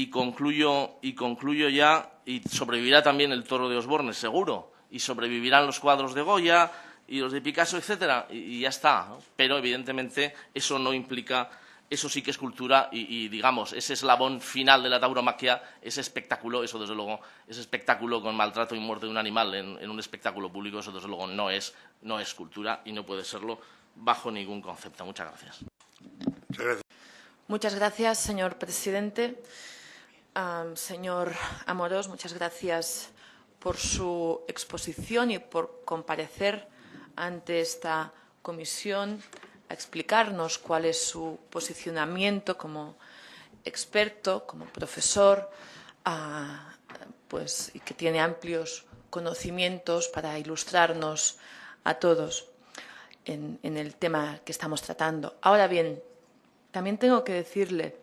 Speaker 2: concluyo ya, y sobrevivirá también el toro de Osborne, seguro, y sobrevivirán los cuadros de Goya y los de Picasso, etcétera, y ya está, ¿no? Pero evidentemente eso no implica. Eso sí que es cultura y, digamos, ese eslabón final de la tauromaquia, ese espectáculo, eso desde luego, ese espectáculo con maltrato y muerte de un animal en un espectáculo público, eso desde luego no es cultura y no puede serlo bajo ningún concepto. Muchas gracias.
Speaker 5: Muchas gracias, señor presidente. Señor Amorós, muchas gracias por su exposición y por comparecer ante esta comisión a explicarnos cuál es su posicionamiento como experto, como profesor, y que tiene amplios conocimientos para ilustrarnos a todos en el tema que estamos tratando. Ahora bien, también tengo que decirle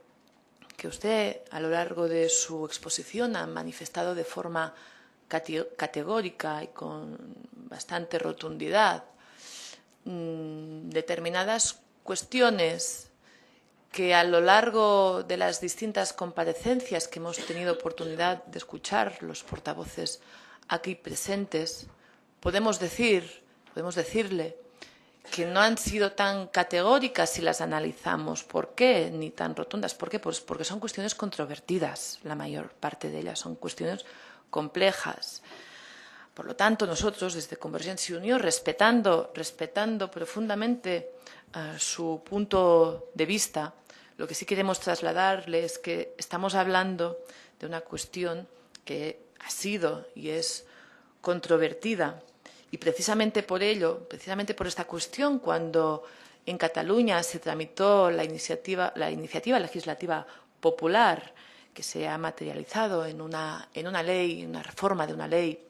Speaker 5: que usted, a lo largo de su exposición, ha manifestado de forma categórica y con bastante rotundidad determinadas cuestiones que a lo largo de las distintas comparecencias que hemos tenido oportunidad de escuchar los portavoces aquí presentes, podemos decirle que no han sido tan categóricas si las analizamos. ¿Por qué? Ni tan rotundas. ¿Por qué? Pues porque son cuestiones controvertidas, la mayor parte de ellas son cuestiones complejas. Por lo tanto, nosotros, desde Convergencia y Unió, respetando profundamente su punto de vista, lo que sí queremos trasladarle es que estamos hablando de una cuestión que ha sido y es controvertida. Y precisamente por ello, precisamente por esta cuestión, cuando en Cataluña se tramitó la iniciativa legislativa popular, que se ha materializado en una ley, en una reforma de una ley,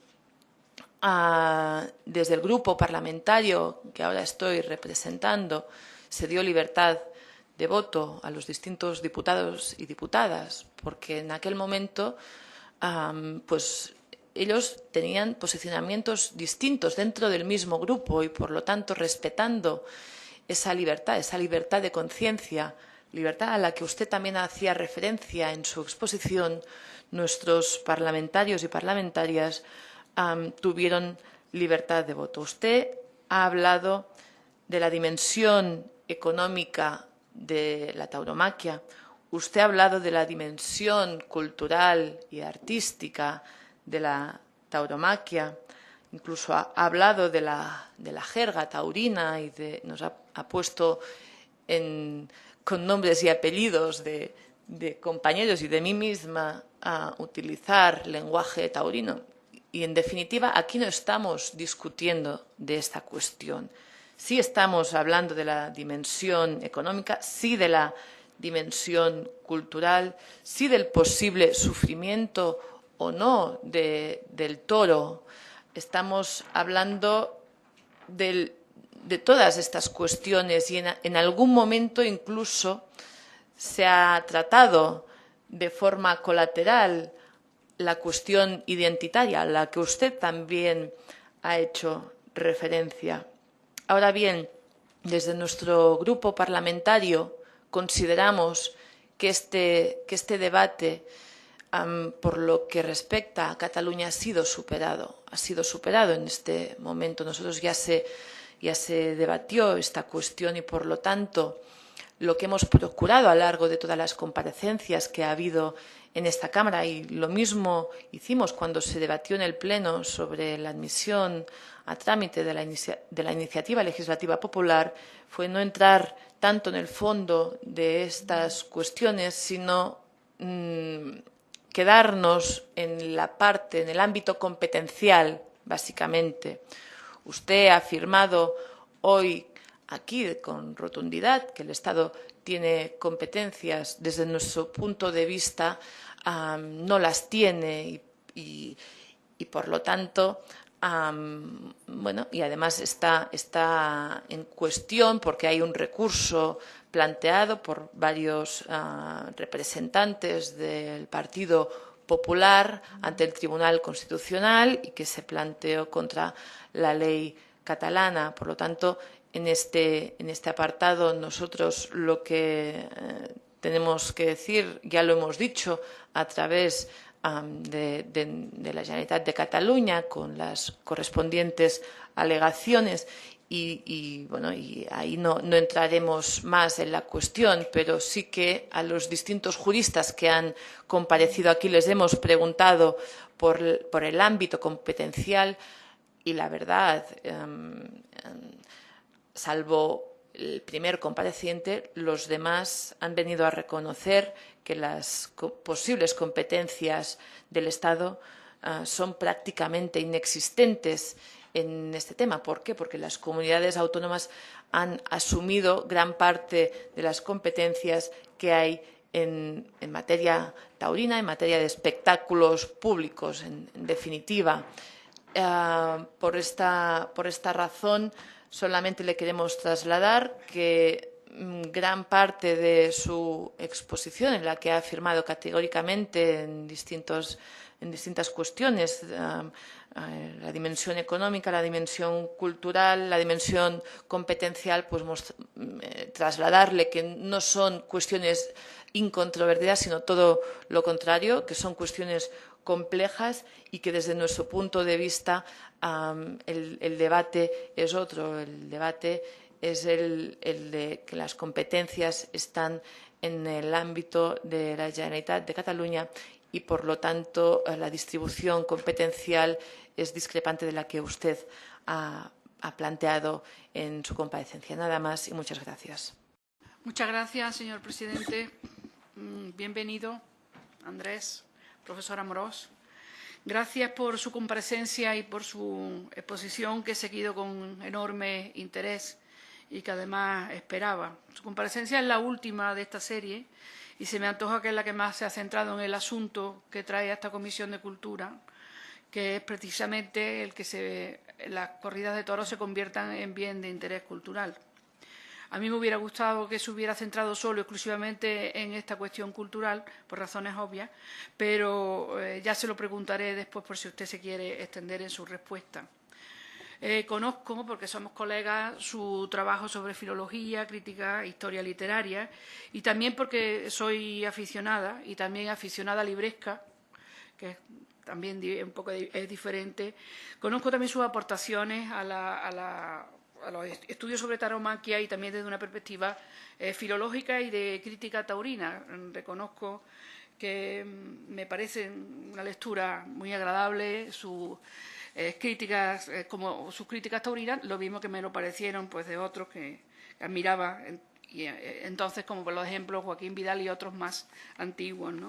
Speaker 5: desde el grupo parlamentario que ahora estoy representando, se dio libertad de voto a los distintos diputados y diputadas, porque en aquel momento ellos tenían posicionamientos distintos dentro del mismo grupo y, por lo tanto, respetando esa libertad de conciencia, libertad a la que usted también hacía referencia en su exposición, nuestros parlamentarios y parlamentarias tuvieron libertad de voto. Usted ha hablado de la dimensión económica de la tauromaquia. Usted ha hablado de la dimensión cultural y artística de la tauromaquia. Incluso ha hablado de la jerga taurina y nos ha puesto con nombres y apellidos de compañeros y de mí misma a utilizar lenguaje taurino. Y, en definitiva, aquí no estamos discutiendo de esta cuestión. Sí estamos hablando de la dimensión económica, sí de la dimensión cultural, sí del posible sufrimiento o no del toro. Estamos hablando de todas estas cuestiones y en algún momento incluso se ha tratado de forma colateral la cuestión identitaria, a la que usted también ha hecho referencia. Ahora bien, desde nuestro grupo parlamentario consideramos que este debate, por lo que respecta a Cataluña, ha sido superado en este momento. Nosotros ya se debatió esta cuestión y, por lo tanto, lo que hemos procurado a lo largo de todas las comparecencias que ha habido en esta Cámara, y lo mismo hicimos cuando se debatió en el Pleno sobre la admisión a trámite de la iniciativa legislativa popular, fue no entrar tanto en el fondo de estas cuestiones, sino quedarnos en la parte, en el ámbito competencial, básicamente. Usted ha afirmado hoy aquí con rotundidad que el Estado tiene competencias. Desde nuestro punto de vista no las tiene y por lo tanto, bueno, y además está en cuestión porque hay un recurso planteado por varios representantes del Partido Popular ante el Tribunal Constitucional y que se planteó contra la ley catalana. Por lo tanto, en este apartado nosotros lo que tenemos que decir, ya lo hemos dicho a través de la Generalitat de Cataluña con las correspondientes alegaciones y ahí no entraremos más en la cuestión, pero sí que a los distintos juristas que han comparecido aquí les hemos preguntado por el ámbito competencial y la verdad, salvo el primer compareciente, los demás han venido a reconocer que las posibles competencias del Estado son prácticamente inexistentes en este tema. ¿Por qué? Porque las comunidades autónomas han asumido gran parte de las competencias que hay en materia taurina, en materia de espectáculos públicos, en definitiva. Por esta razón, solamente le queremos trasladar que gran parte de su exposición, en la que ha afirmado categóricamente en distintas cuestiones, la dimensión económica, la dimensión cultural, la dimensión competencial, pues trasladarle que no son cuestiones incontrovertidas, sino todo lo contrario, que son cuestiones complejas y que desde nuestro punto de vista el debate es otro. El debate es el de que las competencias están en el ámbito de la Generalitat de Cataluña y, por lo tanto, la distribución competencial es discrepante de la que usted ha planteado en su comparecencia. Nada más y muchas gracias.
Speaker 6: Muchas gracias, señor presidente. Bienvenido, Andrés, profesor Amorós. Gracias por su comparecencia y por su exposición, que he seguido con enorme interés y que además esperaba. Su comparecencia es la última de esta serie y se me antoja que es la que más se ha centrado en el asunto que trae a esta Comisión de Cultura, que es precisamente el que las corridas de toros se conviertan en bien de interés cultural. A mí me hubiera gustado que se hubiera centrado solo exclusivamente en esta cuestión cultural, por razones obvias, pero ya se lo preguntaré después por si usted se quiere extender en su respuesta. Conozco, porque somos colegas, su trabajo sobre filología, crítica, historia literaria, y también porque soy aficionada, y también aficionada libresca, que también un poco es diferente. Conozco también sus aportaciones a los estudios sobre tauromaquia y también desde una perspectiva filológica y de crítica taurina. Reconozco que me parece una lectura muy agradable, sus críticas taurinas, lo mismo que me lo parecieron pues de otros que admiraba y entonces, como por ejemplo Joaquín Vidal y otros más antiguos, ¿no?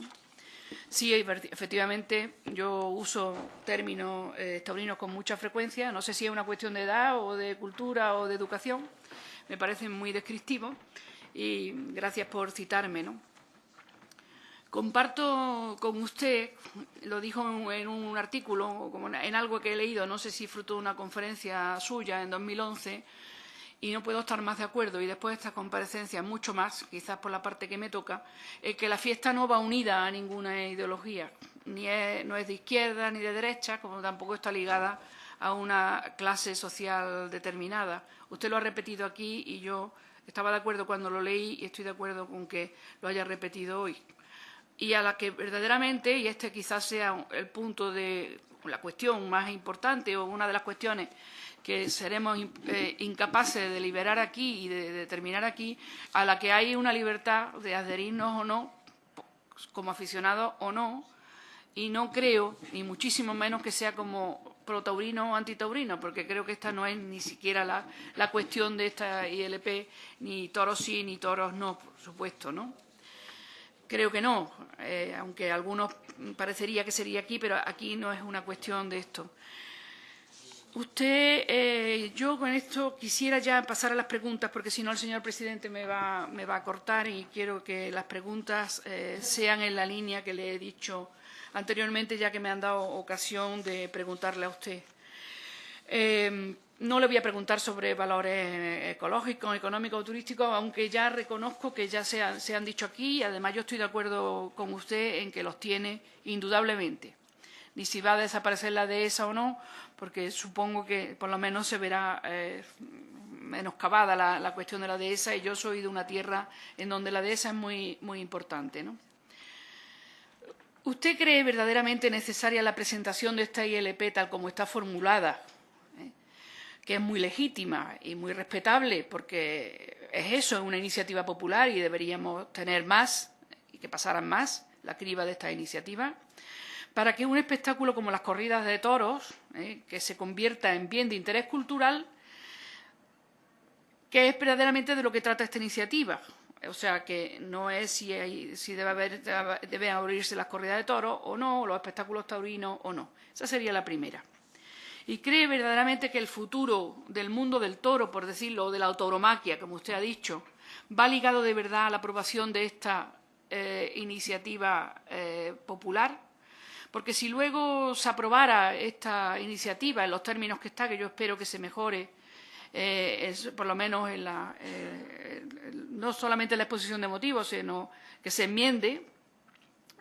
Speaker 6: Sí, efectivamente, yo uso términos taurinos con mucha frecuencia. No sé si es una cuestión de edad o de cultura o de educación. Me parecen muy descriptivos y gracias por citarme, ¿no? Comparto con usted, lo dijo en un artículo, como en algo que he leído, no sé si fruto de una conferencia suya en 2011, y no puedo estar más de acuerdo, y después de esta comparecencia mucho más, quizás por la parte que me toca, que la fiesta no va unida a ninguna ideología, no es de izquierda ni de derecha, como tampoco está ligada a una clase social determinada. Usted lo ha repetido aquí y yo estaba de acuerdo cuando lo leí y estoy de acuerdo con que lo haya repetido hoy. Y a la que verdaderamente, y este quizás sea el punto de la cuestión más importante o una de las cuestiones que seremos incapaces de liberar aquí y de determinar aquí, a la que hay una libertad de adherirnos o no, como aficionados o no, y no creo, ni muchísimo menos que sea como pro-taurino o antitaurino, porque creo que esta no es ni siquiera la cuestión de esta ILP, ni toros sí, ni toros no, por supuesto, ¿no? Creo que no, aunque a algunos parecería que sería aquí, pero aquí no es una cuestión de esto. Yo con esto quisiera ya pasar a las preguntas, porque si no el señor presidente me va a cortar y quiero que las preguntas sean en la línea que le he dicho anteriormente, ya que me han dado ocasión de preguntarle a usted. No le voy a preguntar sobre valores ecológicos, económicos o turísticos, aunque ya reconozco que ya se han dicho aquí y además yo estoy de acuerdo con usted en que los tiene indudablemente. Ni si va a desaparecer la dehesa o no, porque supongo que por lo menos se verá menoscabada la cuestión de la dehesa, y yo soy de una tierra en donde la dehesa es muy, muy importante, ¿no? ¿Usted cree verdaderamente necesaria la presentación de esta ILP tal como está formulada? Que es muy legítima y muy respetable, porque es eso, es una iniciativa popular y deberíamos tener más y que pasaran más la criba de esta iniciativa, para que un espectáculo como las corridas de toros, que se convierta en bien de interés cultural, que es verdaderamente de lo que trata esta iniciativa. O sea, que no es si deben abrirse las corridas de toros o no, o los espectáculos taurinos o no. Esa sería la primera. ¿Y cree verdaderamente que el futuro del mundo del toro, por decirlo, o de la tauromaquia, como usted ha dicho, va ligado de verdad a la aprobación de esta iniciativa popular? Porque si luego se aprobara esta iniciativa en los términos que está, que yo espero que se mejore, por lo menos no solamente en la exposición de motivos, sino que se enmiende,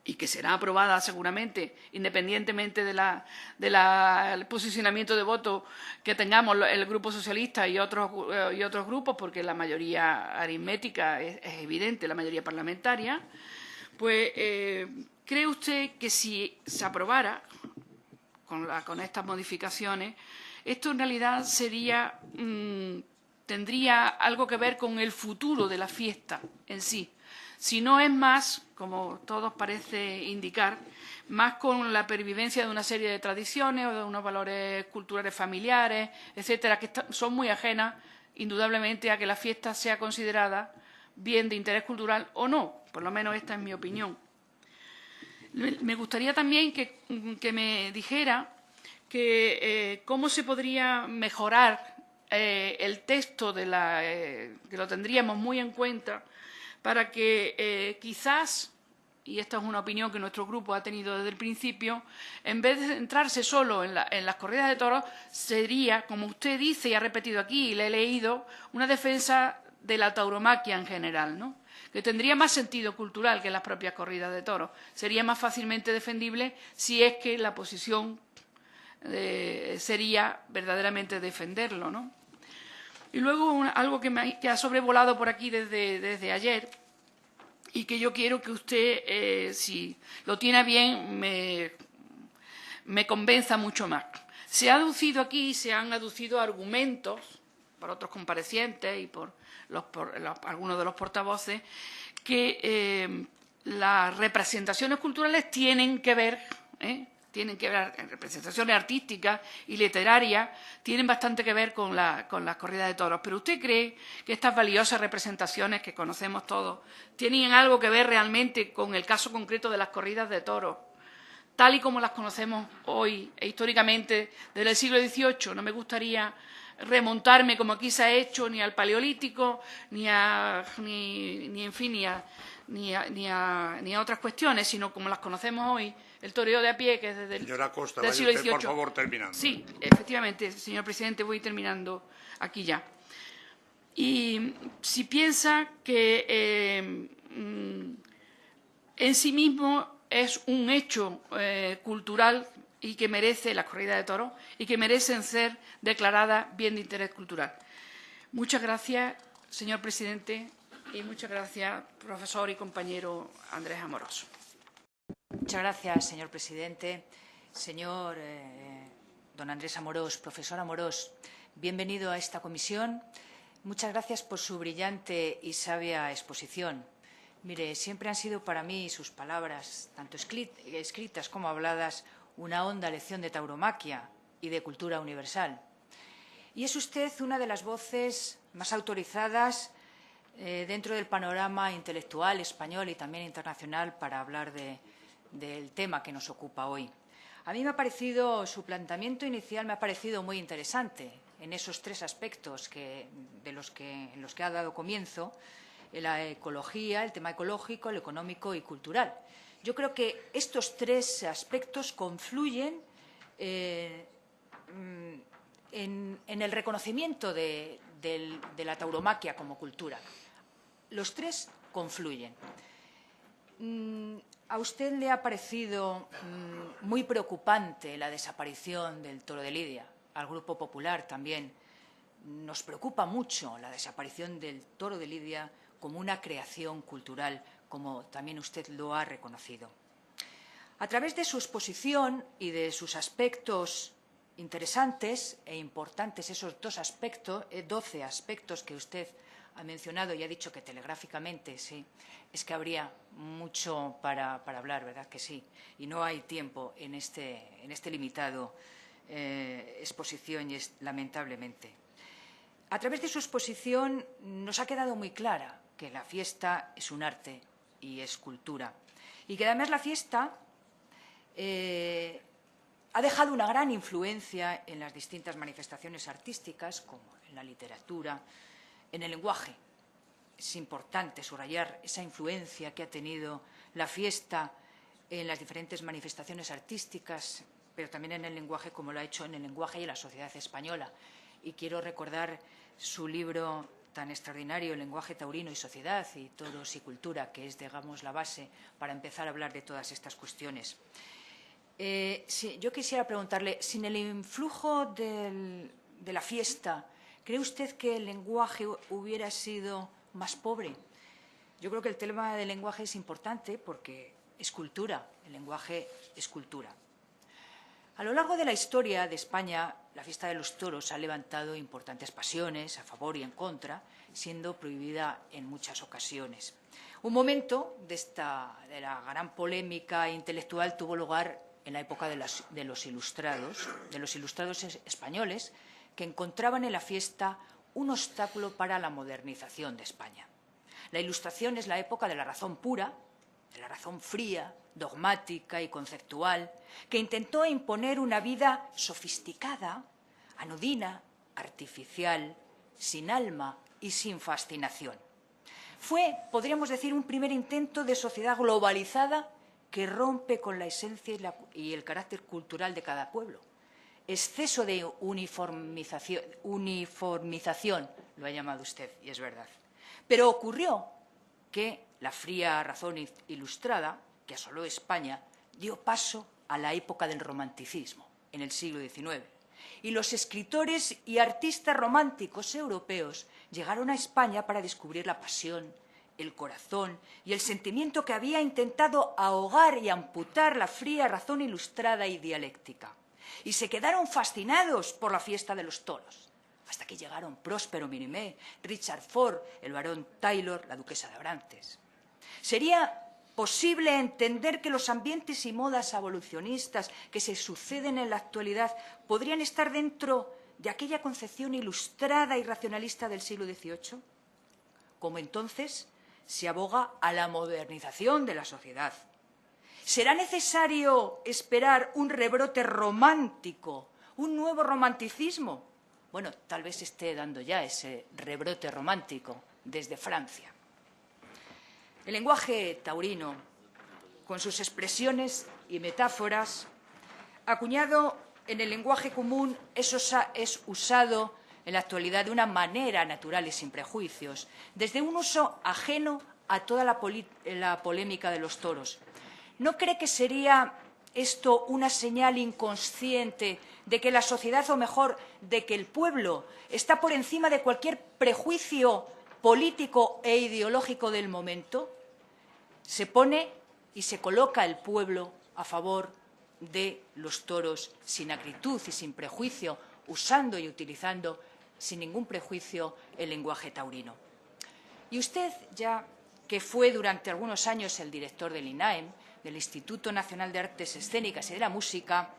Speaker 6: y que será aprobada seguramente, independientemente del posicionamiento de voto que tengamos el Grupo Socialista y otros grupos, porque la mayoría aritmética es evidente, la mayoría parlamentaria, pues ¿cree usted que si se aprobara con estas modificaciones, esto en realidad tendría algo que ver con el futuro de la fiesta en sí? Si no es más, como todos parece indicar, más con la pervivencia de una serie de tradiciones o de unos valores culturales familiares, etcétera, que son muy ajenas, indudablemente, a que la fiesta sea considerada bien de interés cultural o no. Por lo menos esta es mi opinión. Me gustaría también que me dijera cómo se podría mejorar el texto que lo tendríamos muy en cuenta, para que quizás, y esta es una opinión que nuestro grupo ha tenido desde el principio, en vez de centrarse solo en las corridas de toros, sería, como usted dice y ha repetido aquí y le he leído, una defensa de la tauromaquia en general, ¿no? Que tendría más sentido cultural que las propias corridas de toros. Sería más fácilmente defendible si es que la posición sería verdaderamente defenderlo, ¿no? Y luego algo que ha sobrevolado por aquí desde ayer y que yo quiero que usted, si lo tiene a bien, me convenza mucho más. Se han aducido argumentos por otros comparecientes y por algunos de los portavoces que las representaciones culturales tienen que ver, representaciones artísticas y literarias, tienen bastante que ver con las corridas de toros. ¿Pero usted cree que estas valiosas representaciones que conocemos todos tienen algo que ver realmente con el caso concreto de las corridas de toros, tal y como las conocemos hoy e históricamente desde el siglo XVIII? No me gustaría remontarme, como aquí se ha hecho, ni al Paleolítico, ni a otras cuestiones, sino como las conocemos hoy, el toreo de a pie, que es desde el siglo XVIII.
Speaker 7: Por favor, terminando.
Speaker 6: Sí, efectivamente, señor presidente, voy terminando aquí ya. Y si piensa que en sí mismo es un hecho cultural y que merece la corrida de toros y que merecen ser declaradas bien de interés cultural. Muchas gracias, señor presidente, y muchas gracias, profesor y compañero Andrés Amorós.
Speaker 8: Muchas gracias, señor presidente. Señor don Andrés Amorós, profesor Amorós, bienvenido a esta comisión. Muchas gracias por su brillante y sabia exposición. Mire, siempre han sido para mí sus palabras, tanto escritas como habladas, una honda lección de tauromaquia y de cultura universal. Y es usted una de las voces más autorizadas dentro del panorama intelectual español y también internacional para hablar del tema que nos ocupa hoy. A mí me ha parecido, su planteamiento inicial me ha parecido muy interesante en esos tres aspectos en los que ha dado comienzo: la ecología, el tema ecológico, el económico y cultural. Yo creo que estos tres aspectos confluyen en el reconocimiento de la tauromaquia como cultura. Los tres confluyen. ¿A usted le ha parecido muy preocupante la desaparición del toro de Lidia? Al Grupo Popular también nos preocupa mucho la desaparición del toro de Lidia como una creación cultural, como también usted lo ha reconocido. A través de su exposición y de sus aspectos interesantes e importantes, esos 12 aspectos que usted ha mencionado y ha dicho que telegráficamente, sí, es que habría mucho para hablar, ¿verdad que sí? Y no hay tiempo en este limitado exposición, lamentablemente. A través de su exposición nos ha quedado muy clara que la fiesta es un arte y es cultura, y que además la fiesta ha dejado una gran influencia en las distintas manifestaciones artísticas, como en la literatura, en el lenguaje. Es importante subrayar esa influencia que ha tenido la fiesta en las diferentes manifestaciones artísticas, pero también en el lenguaje, como lo ha hecho en el lenguaje y en la sociedad española. Y quiero recordar su libro tan extraordinario, El lenguaje taurino y sociedad, y toros y cultura, que es, digamos, la base para empezar a hablar de todas estas cuestiones. Yo quisiera preguntarle, sin el influjo de la fiesta, ¿cree usted que el lenguaje hubiera sido más pobre? Yo creo que el tema del lenguaje es importante porque es cultura, el lenguaje es cultura. A lo largo de la historia de España, la fiesta de los toros ha levantado importantes pasiones a favor y en contra, siendo prohibida en muchas ocasiones. Un momento de la gran polémica intelectual tuvo lugar en la época de los ilustrados españoles, que encontraban en la fiesta un obstáculo para la modernización de España. La Ilustración es la época de la razón pura, de la razón fría, dogmática y conceptual, que intentó imponer una vida sofisticada, anodina, artificial, sin alma y sin fascinación. Fue, podríamos decir, un primer intento de sociedad globalizada que rompe con la esencia y el carácter cultural de cada pueblo. Exceso de uniformización, lo ha llamado usted, y es verdad. Pero ocurrió que la fría razón ilustrada, que asoló España, dio paso a la época del romanticismo, en el siglo XIX. Y los escritores y artistas románticos europeos llegaron a España para descubrir la pasión, el corazón y el sentimiento que había intentado ahogar y amputar la fría razón ilustrada y dialéctica. Y se quedaron fascinados por la fiesta de los toros, hasta que llegaron Próspero Mérimée, Richard Ford, el barón Taylor, la duquesa de Abrantes. Sería posible entender que los ambientes y modas evolucionistas que se suceden en la actualidad podrían estar dentro de aquella concepción ilustrada y racionalista del siglo XVIII, como entonces se aboga a la modernización de la sociedad. ¿Será necesario esperar un rebrote romántico, un nuevo romanticismo? Bueno, tal vez esté dando ya ese rebrote romántico desde Francia. El lenguaje taurino, con sus expresiones y metáforas, acuñado en el lenguaje común, es usado en la actualidad de una manera natural y sin prejuicios, desde un uso ajeno a toda la polémica de los toros. ¿No cree que sería esto una señal inconsciente de que la sociedad, o mejor, de que el pueblo, está por encima de cualquier prejuicio político e ideológico del momento? Se pone y se coloca el pueblo a favor de los toros sin acritud y sin prejuicio, usando y utilizando sin ningún prejuicio el lenguaje taurino. Y usted, ya que fue durante algunos años el director del INAEM, del Instituto Nacional de Artes Escénicas y de la Música,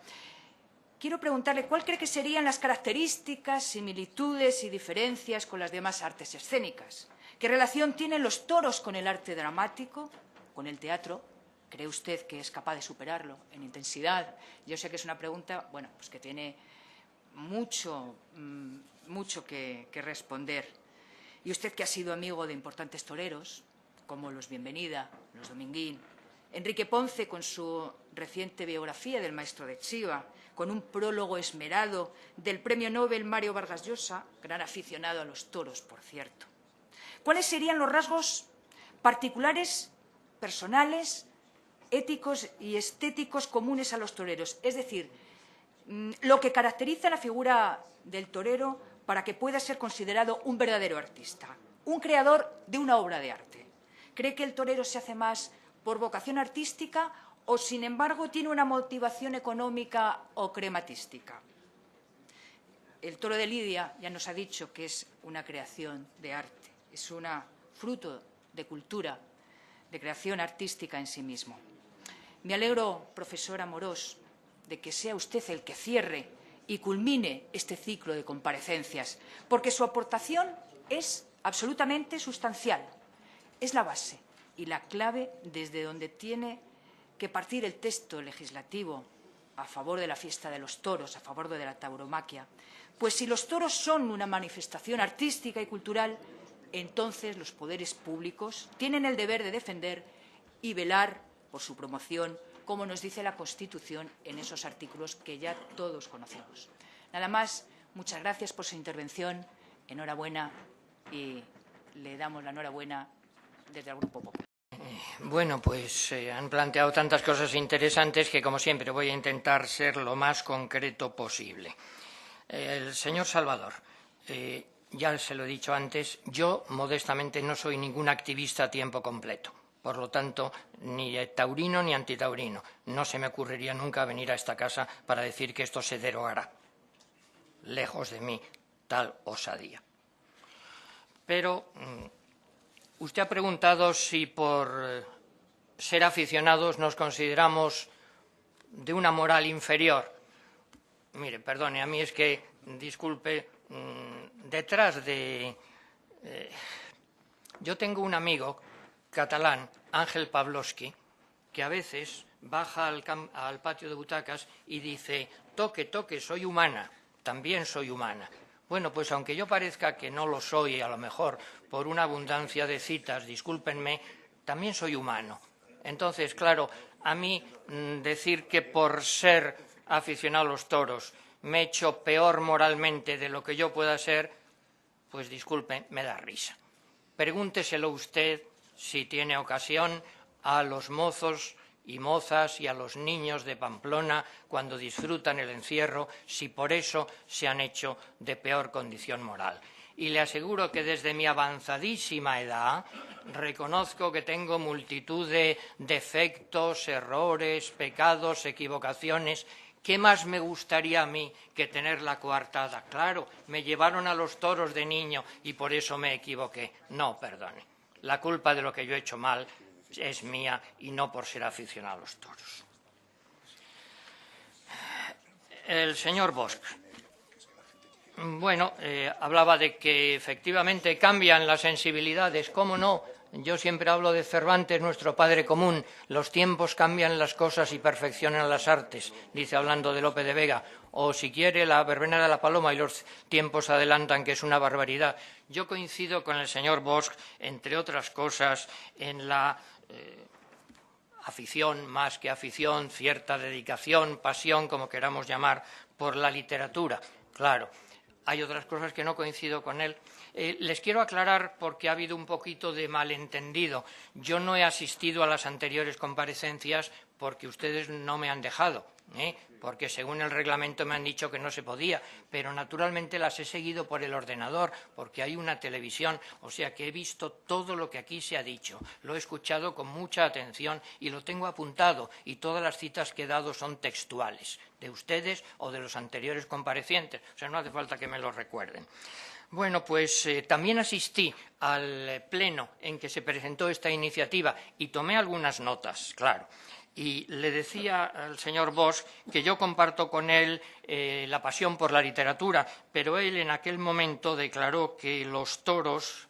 Speaker 8: quiero preguntarle cuál cree que serían las características, similitudes y diferencias con las demás artes escénicas. ¿Qué relación tienen los toros con el arte dramático, con el teatro? ¿Cree usted que es capaz de superarlo en intensidad? Yo sé que es una pregunta, bueno, pues que tiene mucho que responder. Y usted, que ha sido amigo de importantes toreros, como los Bienvenida, los Dominguín, Enrique Ponce, con su reciente biografía del maestro de Chiva, con un prólogo esmerado del premio Nobel Mario Vargas Llosa, gran aficionado a los toros, por cierto. ¿Cuáles serían los rasgos particulares, personales, éticos y estéticos comunes a los toreros? Es decir, lo que caracteriza la figura del torero para que pueda ser considerado un verdadero artista, un creador de una obra de arte. ¿Cree que el torero se hace más por vocación artística o, sin embargo, tiene una motivación económica o crematística? El toro de Lidia ya nos ha dicho que es una creación de arte, es un fruto de cultura, de creación artística en sí mismo. Me alegro, profesor Amorós, de que sea usted el que cierre y culmine este ciclo de comparecencias, porque su aportación es absolutamente sustancial. Es la base y la clave desde donde tiene que partir el texto legislativo a favor de la fiesta de los toros, a favor de la tauromaquia. Pues si los toros son una manifestación artística y cultural, entonces los poderes públicos tienen el deber de defender y velar por su promoción, como nos dice la Constitución en esos artículos que ya todos conocemos. Nada más, muchas gracias por su intervención, enhorabuena y le damos la enhorabuena desde el Grupo Popular.
Speaker 1: Bueno, pues han planteado tantas cosas interesantes que, como siempre, voy a intentar ser lo más concreto posible. El señor Salvador, ya se lo he dicho antes, yo modestamente no soy ningún activista a tiempo completo. Por lo tanto, ni taurino ni antitaurino. No se me ocurriría nunca venir a esta casa para decir que esto se derogará. Lejos de mí tal osadía. Pero usted ha preguntado si por ser aficionados nos consideramos de una moral inferior. Mire, perdone, a mí es que, disculpe, detrás de... yo tengo un amigo catalán, Ángel Pavlovsky, que a veces baja al patio de butacas y dice: toque, toque, soy humana, también soy humana. Bueno, pues aunque yo parezca que no lo soy, a lo mejor por una abundancia de citas, discúlpenme, también soy humano. Entonces, claro, a mí decir que por ser aficionado a los toros me he hecho peor moralmente de lo que yo pueda ser, pues disculpe, me da risa. Pregúnteselo usted, si tiene ocasión, a los mozos y mozas y a los niños de Pamplona cuando disfrutan el encierro, si por eso se han hecho de peor condición moral. Y le aseguro que desde mi avanzadísima edad reconozco que tengo multitud de defectos, errores, pecados, equivocaciones. ¿Qué más me gustaría a mí que tener la coartada? Claro, me llevaron a los toros de niño y por eso me equivoqué. No, perdone. La culpa de lo que yo he hecho mal es mía y no por ser aficionado a los toros. El señor Bosch, bueno, hablaba de que efectivamente cambian las sensibilidades. ¿Cómo no? Yo siempre hablo de Cervantes, nuestro padre común. Los tiempos cambian las cosas y perfeccionan las artes, dice hablando de Lope de Vega. O si quiere, la verbena de la paloma y los tiempos adelantan, que es una barbaridad. Yo coincido con el señor Bosch, entre otras cosas, en la afición, más que afición, cierta dedicación, pasión, como queramos llamar, por la literatura. Claro, hay otras cosas que no coincido con él. Les quiero aclarar, porque ha habido un poquito de malentendido. Yo no he asistido a las anteriores comparecencias porque ustedes no me han dejado, porque según el reglamento me han dicho que no se podía, pero naturalmente las he seguido por el ordenador, porque hay una televisión, o sea que he visto todo lo que aquí se ha dicho, lo he escuchado con mucha atención y lo tengo apuntado, y todas las citas que he dado son textuales, de ustedes o de los anteriores comparecientes, o sea, no hace falta que me lo recuerden. Bueno, pues también asistí al pleno en que se presentó esta iniciativa y tomé algunas notas, claro. Y le decía al señor Bosch que yo comparto con él la pasión por la literatura, pero él en aquel momento declaró que los toros,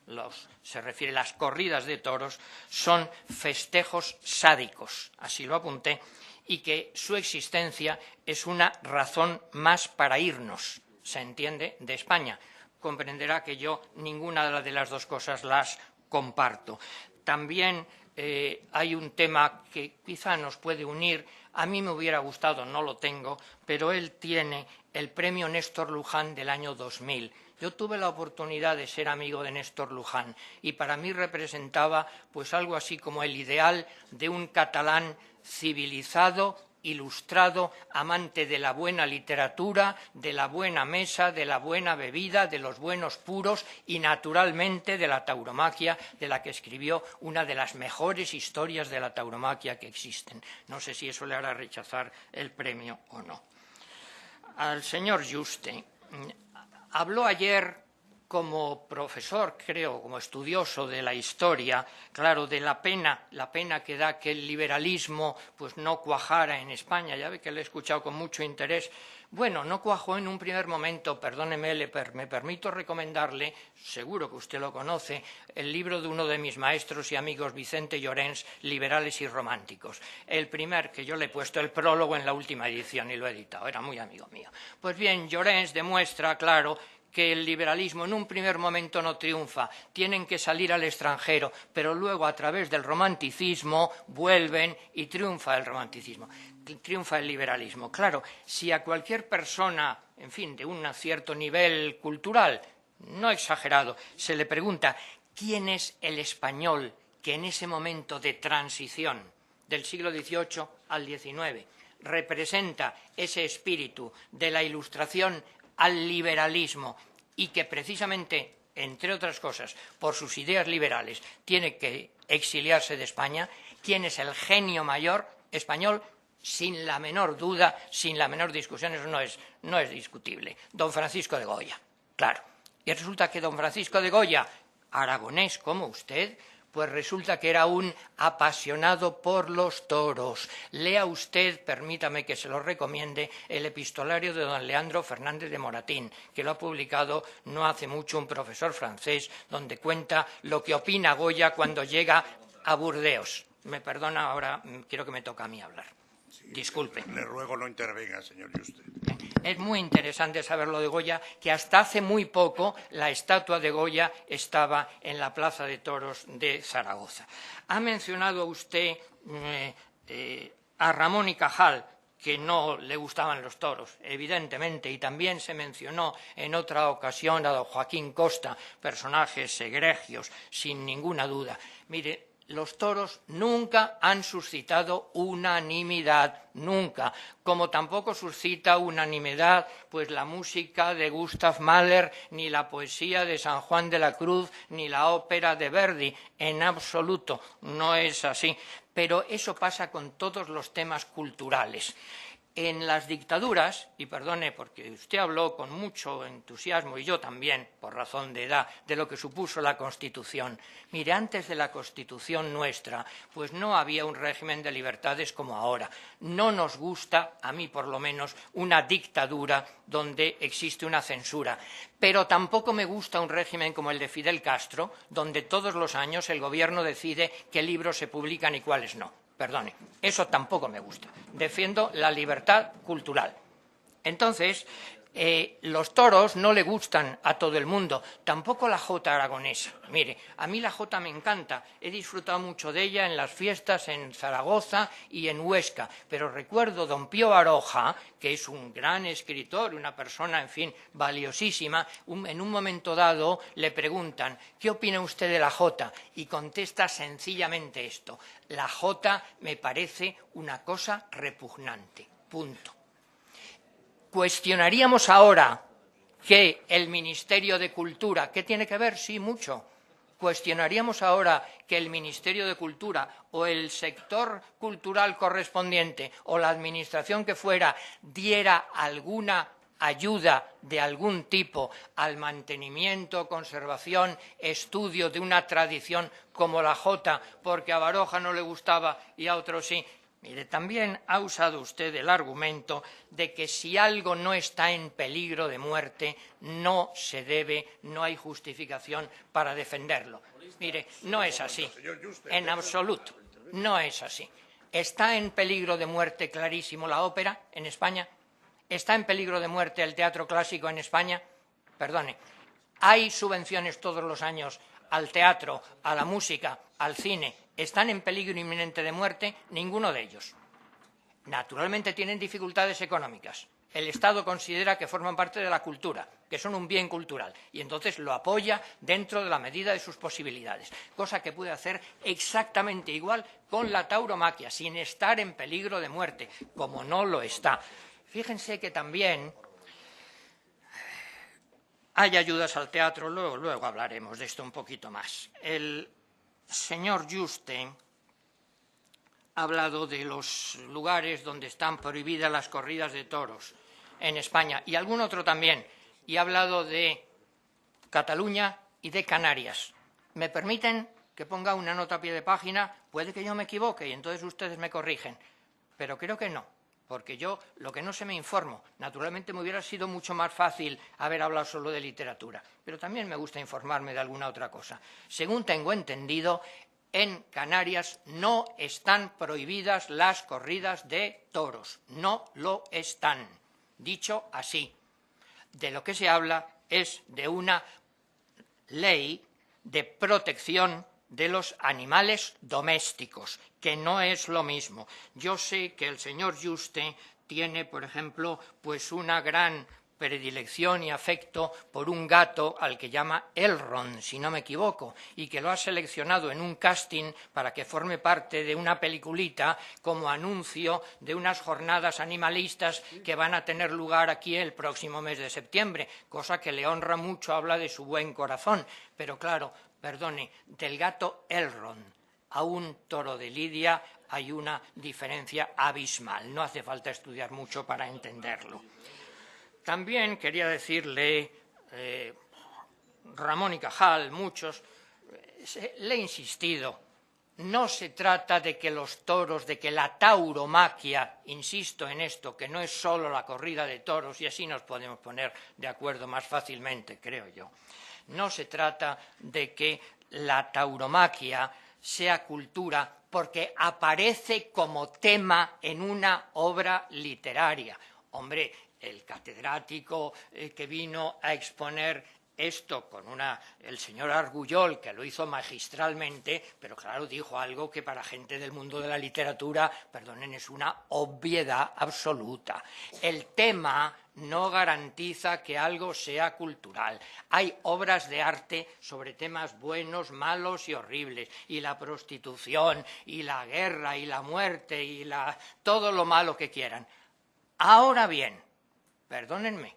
Speaker 1: se refiere a las corridas de toros, son festejos sádicos, así lo apunté, y que su existencia es una razón más para irnos, se entiende, de España. Comprenderá que yo ninguna de las dos cosas las comparto. También hay un tema que quizá nos puede unir. A mí me hubiera gustado, no lo tengo, pero él tiene el premio Néstor Luján del año 2000. Yo tuve la oportunidad de ser amigo de Néstor Luján y para mí representaba pues algo así como el ideal de un catalán civilizado, ilustrado, amante de la buena literatura, de la buena mesa, de la buena bebida, de los buenos puros y, naturalmente, de la tauromaquia, de la que escribió una de las mejores historias de la tauromaquia que existen. No sé si eso le hará rechazar el premio o no. Al señor Juste, habló ayer como profesor, creo, como estudioso de la historia, claro, de la pena que da que el liberalismo pues no cuajara en España. Ya ve que le he escuchado con mucho interés. Bueno, no cuajó en un primer momento, perdóneme, me permito recomendarle, seguro que usted lo conoce, el libro de uno de mis maestros y amigos, Vicente Llorens, Liberales y Románticos. El primer, que yo le he puesto el prólogo en la última edición y lo he editado, era muy amigo mío. Pues bien, Llorens demuestra, claro, que el liberalismo en un primer momento no triunfa, tienen que salir al extranjero, pero luego a través del romanticismo vuelven y triunfa el romanticismo, triunfa el liberalismo. Claro, si a cualquier persona, en fin, de un cierto nivel cultural, no exagerado, se le pregunta quién es el español que en ese momento de transición del siglo XVIII al XIX representa ese espíritu de la Ilustración al liberalismo y que precisamente, entre otras cosas, por sus ideas liberales, tiene que exiliarse de España, ¿quién es el genio mayor español? Sin la menor duda, sin la menor discusión, eso no es discutible. Don Francisco de Goya, claro. Y resulta que don Francisco de Goya, aragonés como usted, pues resulta que era un apasionado por los toros. Lea usted, permítame que se lo recomiende, el epistolario de don Leandro Fernández de Moratín, que lo ha publicado no hace mucho un profesor francés, donde cuenta lo que opina Goya cuando llega a Burdeos. Me perdona, ahora quiero que me toque a mí hablar.
Speaker 7: Sí,
Speaker 1: disculpe.
Speaker 7: Le ruego no intervenga, señor Juste.
Speaker 1: Es muy interesante saber lo de Goya, que hasta hace muy poco la estatua de Goya estaba en la Plaza de Toros de Zaragoza. Ha mencionado usted a Ramón y Cajal, que no le gustaban los toros, evidentemente, y también se mencionó en otra ocasión a don Joaquín Costa, personajes egregios, sin ninguna duda. Mire, los toros nunca han suscitado unanimidad, nunca, como tampoco suscita unanimidad pues la música de Gustav Mahler, ni la poesía de San Juan de la Cruz, ni la ópera de Verdi, en absoluto, no es así. Pero eso pasa con todos los temas culturales. En las dictaduras, y perdone porque usted habló con mucho entusiasmo y yo también, por razón de edad, de lo que supuso la Constitución. Mire, antes de la Constitución nuestra, pues no había un régimen de libertades como ahora. No nos gusta, a mí por lo menos, una dictadura donde existe una censura. Pero tampoco me gusta un régimen como el de Fidel Castro, donde todos los años el gobierno decide qué libros se publican y cuáles no. Perdone, eso tampoco me gusta. Defiendo la libertad cultural. Entonces, los toros no le gustan a todo el mundo, tampoco la jota aragonesa. Mire, a mí la jota me encanta, he disfrutado mucho de ella en las fiestas en Zaragoza y en Huesca, pero recuerdo don Pío Baroja, que es un gran escritor, una persona, en fin, valiosísima, en un momento dado le preguntan, ¿qué opina usted de la jota? Y contesta sencillamente esto, la jota me parece una cosa repugnante, punto. ¿Cuestionaríamos ahora que el Ministerio de Cultura, ¿qué tiene que ver? Sí, mucho. ¿Cuestionaríamos ahora que el Ministerio de Cultura o el sector cultural correspondiente o la administración que fuera diera alguna ayuda de algún tipo al mantenimiento, conservación, estudio de una tradición como la jota, porque a Baroja no le gustaba y a otros sí? Mire, también ha usado usted el argumento de que si algo no está en peligro de muerte, no hay justificación para defenderlo. Mire, no es así, en absoluto, no es así. ¿Está en peligro de muerte clarísimo la ópera en España? ¿Está en peligro de muerte el teatro clásico en España? Perdone, ¿hay subvenciones todos los años al teatro, a la música, al cine? ¿Están en peligro inminente de muerte? Ninguno de ellos. Naturalmente tienen dificultades económicas. El Estado considera que forman parte de la cultura, que son un bien cultural, y entonces lo apoya dentro de la medida de sus posibilidades, cosa que puede hacer exactamente igual con la tauromaquia, sin estar en peligro de muerte, como no lo está. Fíjense que también hay ayudas al teatro, luego hablaremos de esto un poquito más. El señor Juste ha hablado de los lugares donde están prohibidas las corridas de toros en España y algún otro también, y ha hablado de Cataluña y de Canarias. ¿Me permiten que ponga una nota a pie de página? Puede que yo me equivoque y entonces ustedes me corrigen, pero creo que no, porque yo lo que no sé me informo. Naturalmente me hubiera sido mucho más fácil haber hablado solo de literatura, pero también me gusta informarme de alguna otra cosa. Según tengo entendido, en Canarias no están prohibidas las corridas de toros, no lo están. Dicho así, de lo que se habla es de una ley de protección de los animales domésticos, que no es lo mismo. Yo sé que el señor Juste tiene, por ejemplo, pues una gran predilección y afecto por un gato al que llama Elrond, si no me equivoco, y que lo ha seleccionado en un casting para que forme parte de una peliculita como anuncio de unas jornadas animalistas que van a tener lugar aquí el próximo mes de septiembre, cosa que le honra mucho, habla de su buen corazón. Pero claro, perdone, del gato Elrond a un toro de Lidia hay una diferencia abismal. No hace falta estudiar mucho para entenderlo. También quería decirle, Ramón y Cajal, muchos, le he insistido, no se trata de que los toros, de que la tauromaquia, insisto en esto, que no es solo la corrida de toros, y así nos podemos poner de acuerdo más fácilmente, creo yo. No se trata de que la tauromaquia sea cultura porque aparece como tema en una obra literaria. Hombre, el catedrático que vino a exponer esto con el señor Argullol, que lo hizo magistralmente, pero claro, dijo algo que para gente del mundo de la literatura, perdonen, es una obviedad absoluta. El tema no garantiza que algo sea cultural. Hay obras de arte sobre temas buenos, malos y horribles, y la prostitución, y la guerra, y la muerte, y todo lo malo que quieran. Ahora bien, perdónenme,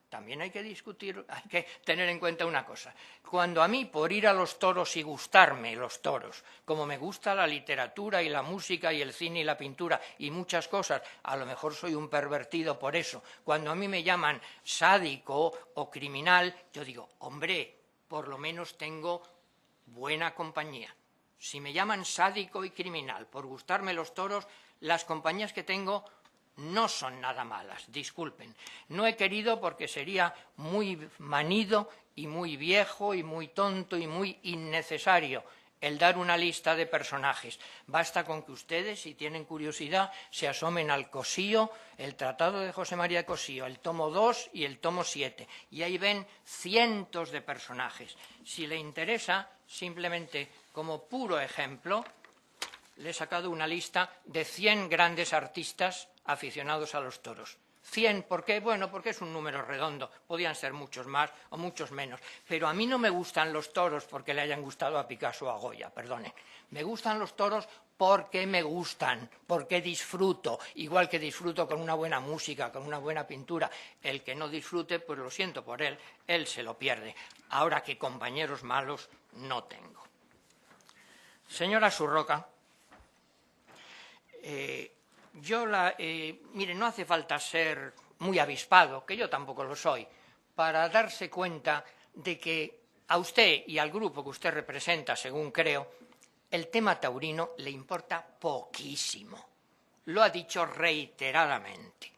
Speaker 1: también hay que discutir, hay que tener en cuenta una cosa. Cuando a mí, por ir a los toros y gustarme los toros, como me gusta la literatura y la música y el cine y la pintura y muchas cosas, a lo mejor soy un pervertido por eso, cuando a mí me llaman sádico o criminal, yo digo, hombre, por lo menos tengo buena compañía. Si me llaman sádico y criminal por gustarme los toros, las compañías que tengo no son nada malas, disculpen. No he querido porque sería muy manido y muy viejo y muy tonto y muy innecesario el dar una lista de personajes. Basta con que ustedes, si tienen curiosidad, se asomen al Cosío, el Tratado de José María de Cosío, el tomo 2 y el tomo 7, y ahí ven cientos de personajes. Si le interesa, simplemente como puro ejemplo, le he sacado una lista de 100 grandes artistas aficionados a los toros. 100, ¿por qué? Bueno, porque es un número redondo, podían ser muchos más o muchos menos, pero a mí no me gustan los toros porque le hayan gustado a Picasso o a Goya, perdonen. Me gustan los toros porque me gustan, porque disfruto, igual que disfruto con una buena música, con una buena pintura. El que no disfrute, pues lo siento por él se lo pierde. Ahora que compañeros malos no tengo. Señora Surroca, mire, no hace falta ser muy avispado, que yo tampoco lo soy, para darse cuenta de que a usted y al grupo que usted representa, según creo, el tema taurino le importa poquísimo. lo ha dicho reiteradamente.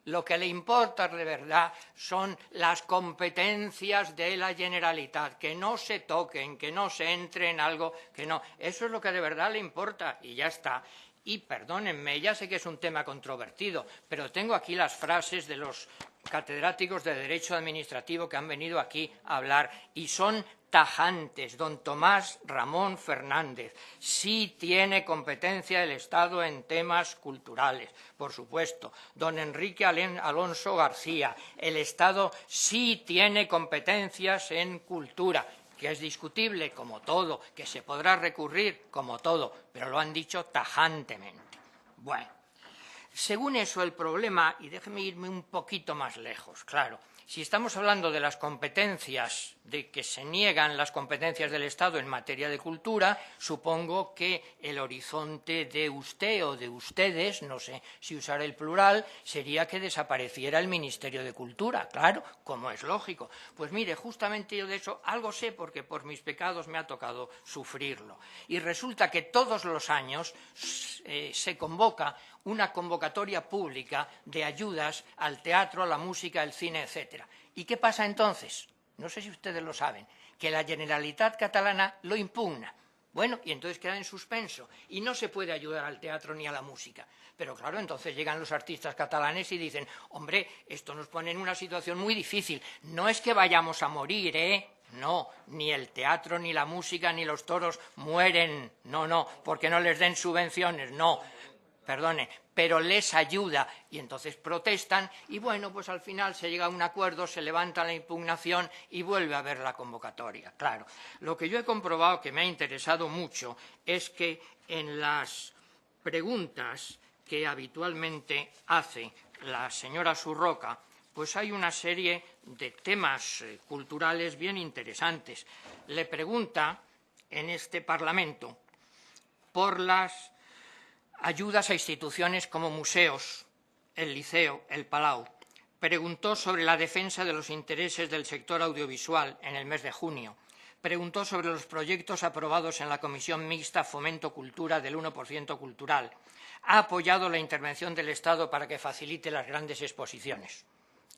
Speaker 1: Lo que le importa de verdad son las competencias de la Generalitat, que no se toquen, que no se entre en algo que no. Eso es lo que de verdad le importa y ya está. Y perdónenme, ya sé que es un tema controvertido, pero tengo aquí las frases de los catedráticos de Derecho Administrativo que han venido aquí a hablar y son tajantes. Don Tomás Ramón Fernández, sí tiene competencia el Estado en temas culturales, por supuesto. Don Enrique Alonso García, el Estado sí tiene competencias en cultura, que es discutible como todo, que se podrá recurrir como todo, pero lo han dicho tajantemente. Bueno, según eso el problema, y déjeme irme un poquito más lejos, claro, si estamos hablando de las competencias, de que se niegan las competencias del Estado en materia de cultura, supongo que el horizonte de usted o de ustedes, no sé si usar el plural, sería que desapareciera el Ministerio de Cultura, claro, como es lógico. Pues mire, justamente yo de eso algo sé porque por mis pecados me ha tocado sufrirlo. Y resulta que todos los años se convoca una convocatoria pública de ayudas al teatro, a la música, al cine, etcétera. ¿Y qué pasa entonces? No sé si ustedes lo saben, que la Generalitat catalana lo impugna. Bueno, y entonces queda en suspenso y no se puede ayudar al teatro ni a la música. Pero claro, entonces llegan los artistas catalanes y dicen, hombre, esto nos pone en una situación muy difícil. No es que vayamos a morir, ¿eh? No, ni el teatro, ni la música, ni los toros mueren. No, porque no les den subvenciones, no. Perdone, pero les ayuda y entonces protestan y bueno, pues al final se llega a un acuerdo, se levanta la impugnación y vuelve a haber la convocatoria. Claro, lo que yo he comprobado que me ha interesado mucho es que en las preguntas que habitualmente hace la señora Surroca, pues hay una serie de temas culturales bien interesantes. Le pregunta en este Parlamento por las ayudas a instituciones como museos, el Liceo, el Palau. Preguntó sobre la defensa de los intereses del sector audiovisual en el mes de junio. Preguntó sobre los proyectos aprobados en la Comisión Mixta Fomento Cultura del 1% cultural. Ha apoyado la intervención del Estado para que facilite las grandes exposiciones.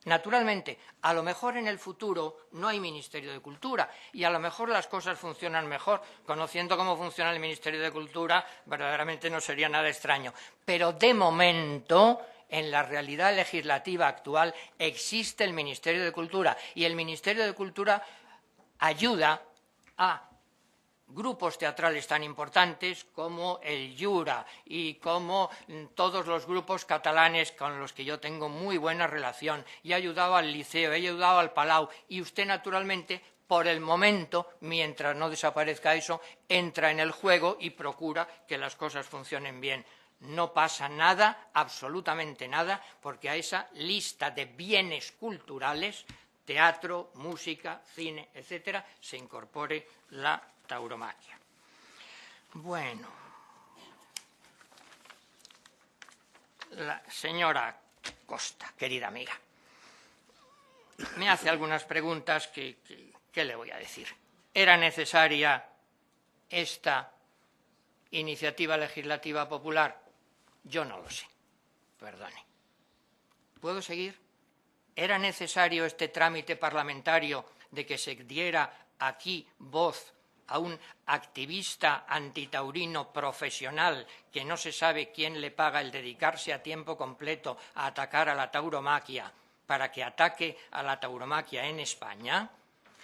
Speaker 1: Naturalmente, a lo mejor en el futuro no hay Ministerio de Cultura y a lo mejor las cosas funcionan mejor. Conociendo cómo funciona el Ministerio de Cultura, verdaderamente no sería nada extraño. Pero de momento, en la realidad legislativa actual, existe el Ministerio de Cultura y el Ministerio de Cultura ayuda a grupos teatrales tan importantes como el Jura y como todos los grupos catalanes con los que yo tengo muy buena relación. Y he ayudado al Liceo, he ayudado al Palau y usted naturalmente, por el momento, mientras no desaparezca eso, entra en el juego y procura que las cosas funcionen bien. No pasa nada, absolutamente nada, porque a esa lista de bienes culturales, teatro, música, cine, etcétera, se incorpore la tauromaquia. Bueno, la señora Costa, querida amiga, me hace algunas preguntas que le voy a decir. ¿Era necesaria esta iniciativa legislativa popular? Yo no lo sé, perdone. ¿Puedo seguir? ¿Era necesario este trámite parlamentario de que se diera aquí voz a un activista antitaurino profesional que no se sabe quién le paga el dedicarse a tiempo completo a atacar a la tauromaquia para que ataque a la tauromaquia en España?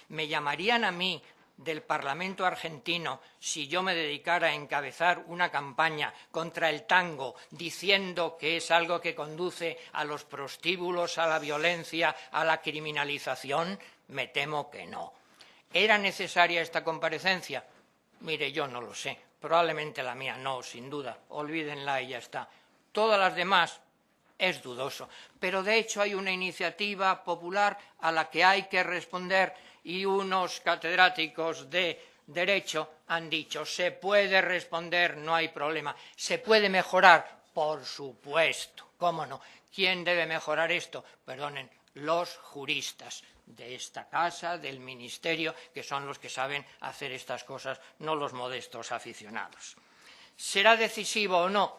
Speaker 1: ¿Me llamarían a mí del Parlamento argentino si yo me dedicara a encabezar una campaña contra el tango diciendo que es algo que conduce a los prostíbulos, a la violencia, a la criminalización? Me temo que no. ¿Era necesaria esta comparecencia? Mire, yo no lo sé. Probablemente la mía no, sin duda. Olvídenla y ya está. Todas las demás es dudoso. Pero de hecho hay una iniciativa popular a la que hay que responder y unos catedráticos de Derecho han dicho, se puede responder, no hay problema. ¿Se puede mejorar? Por supuesto. ¿Cómo no? ¿Quién debe mejorar esto? Perdonen, los juristas de esta casa, del ministerio, que son los que saben hacer estas cosas, no los modestos aficionados. ¿Será decisivo o no?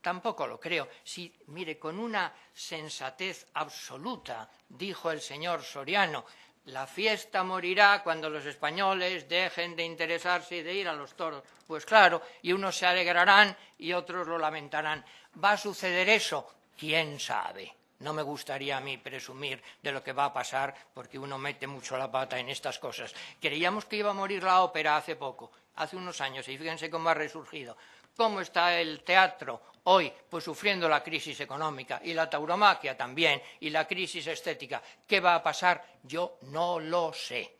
Speaker 1: tampoco lo creo. Si, mire, con una sensatez absoluta, dijo el señor Soriano, la fiesta morirá cuando los españoles dejen de interesarse y de ir a los toros. Pues claro, y unos se alegrarán y otros lo lamentarán. ¿Va a suceder eso? ¿Quién sabe? No me gustaría a mí presumir de lo que va a pasar porque uno mete mucho la pata en estas cosas. Creíamos que iba a morir la ópera hace poco, hace unos años, y fíjense cómo ha resurgido. ¿Cómo está el teatro hoy? Pues sufriendo la crisis económica y la tauromaquia también y la crisis estética. ¿Qué va a pasar? Yo no lo sé.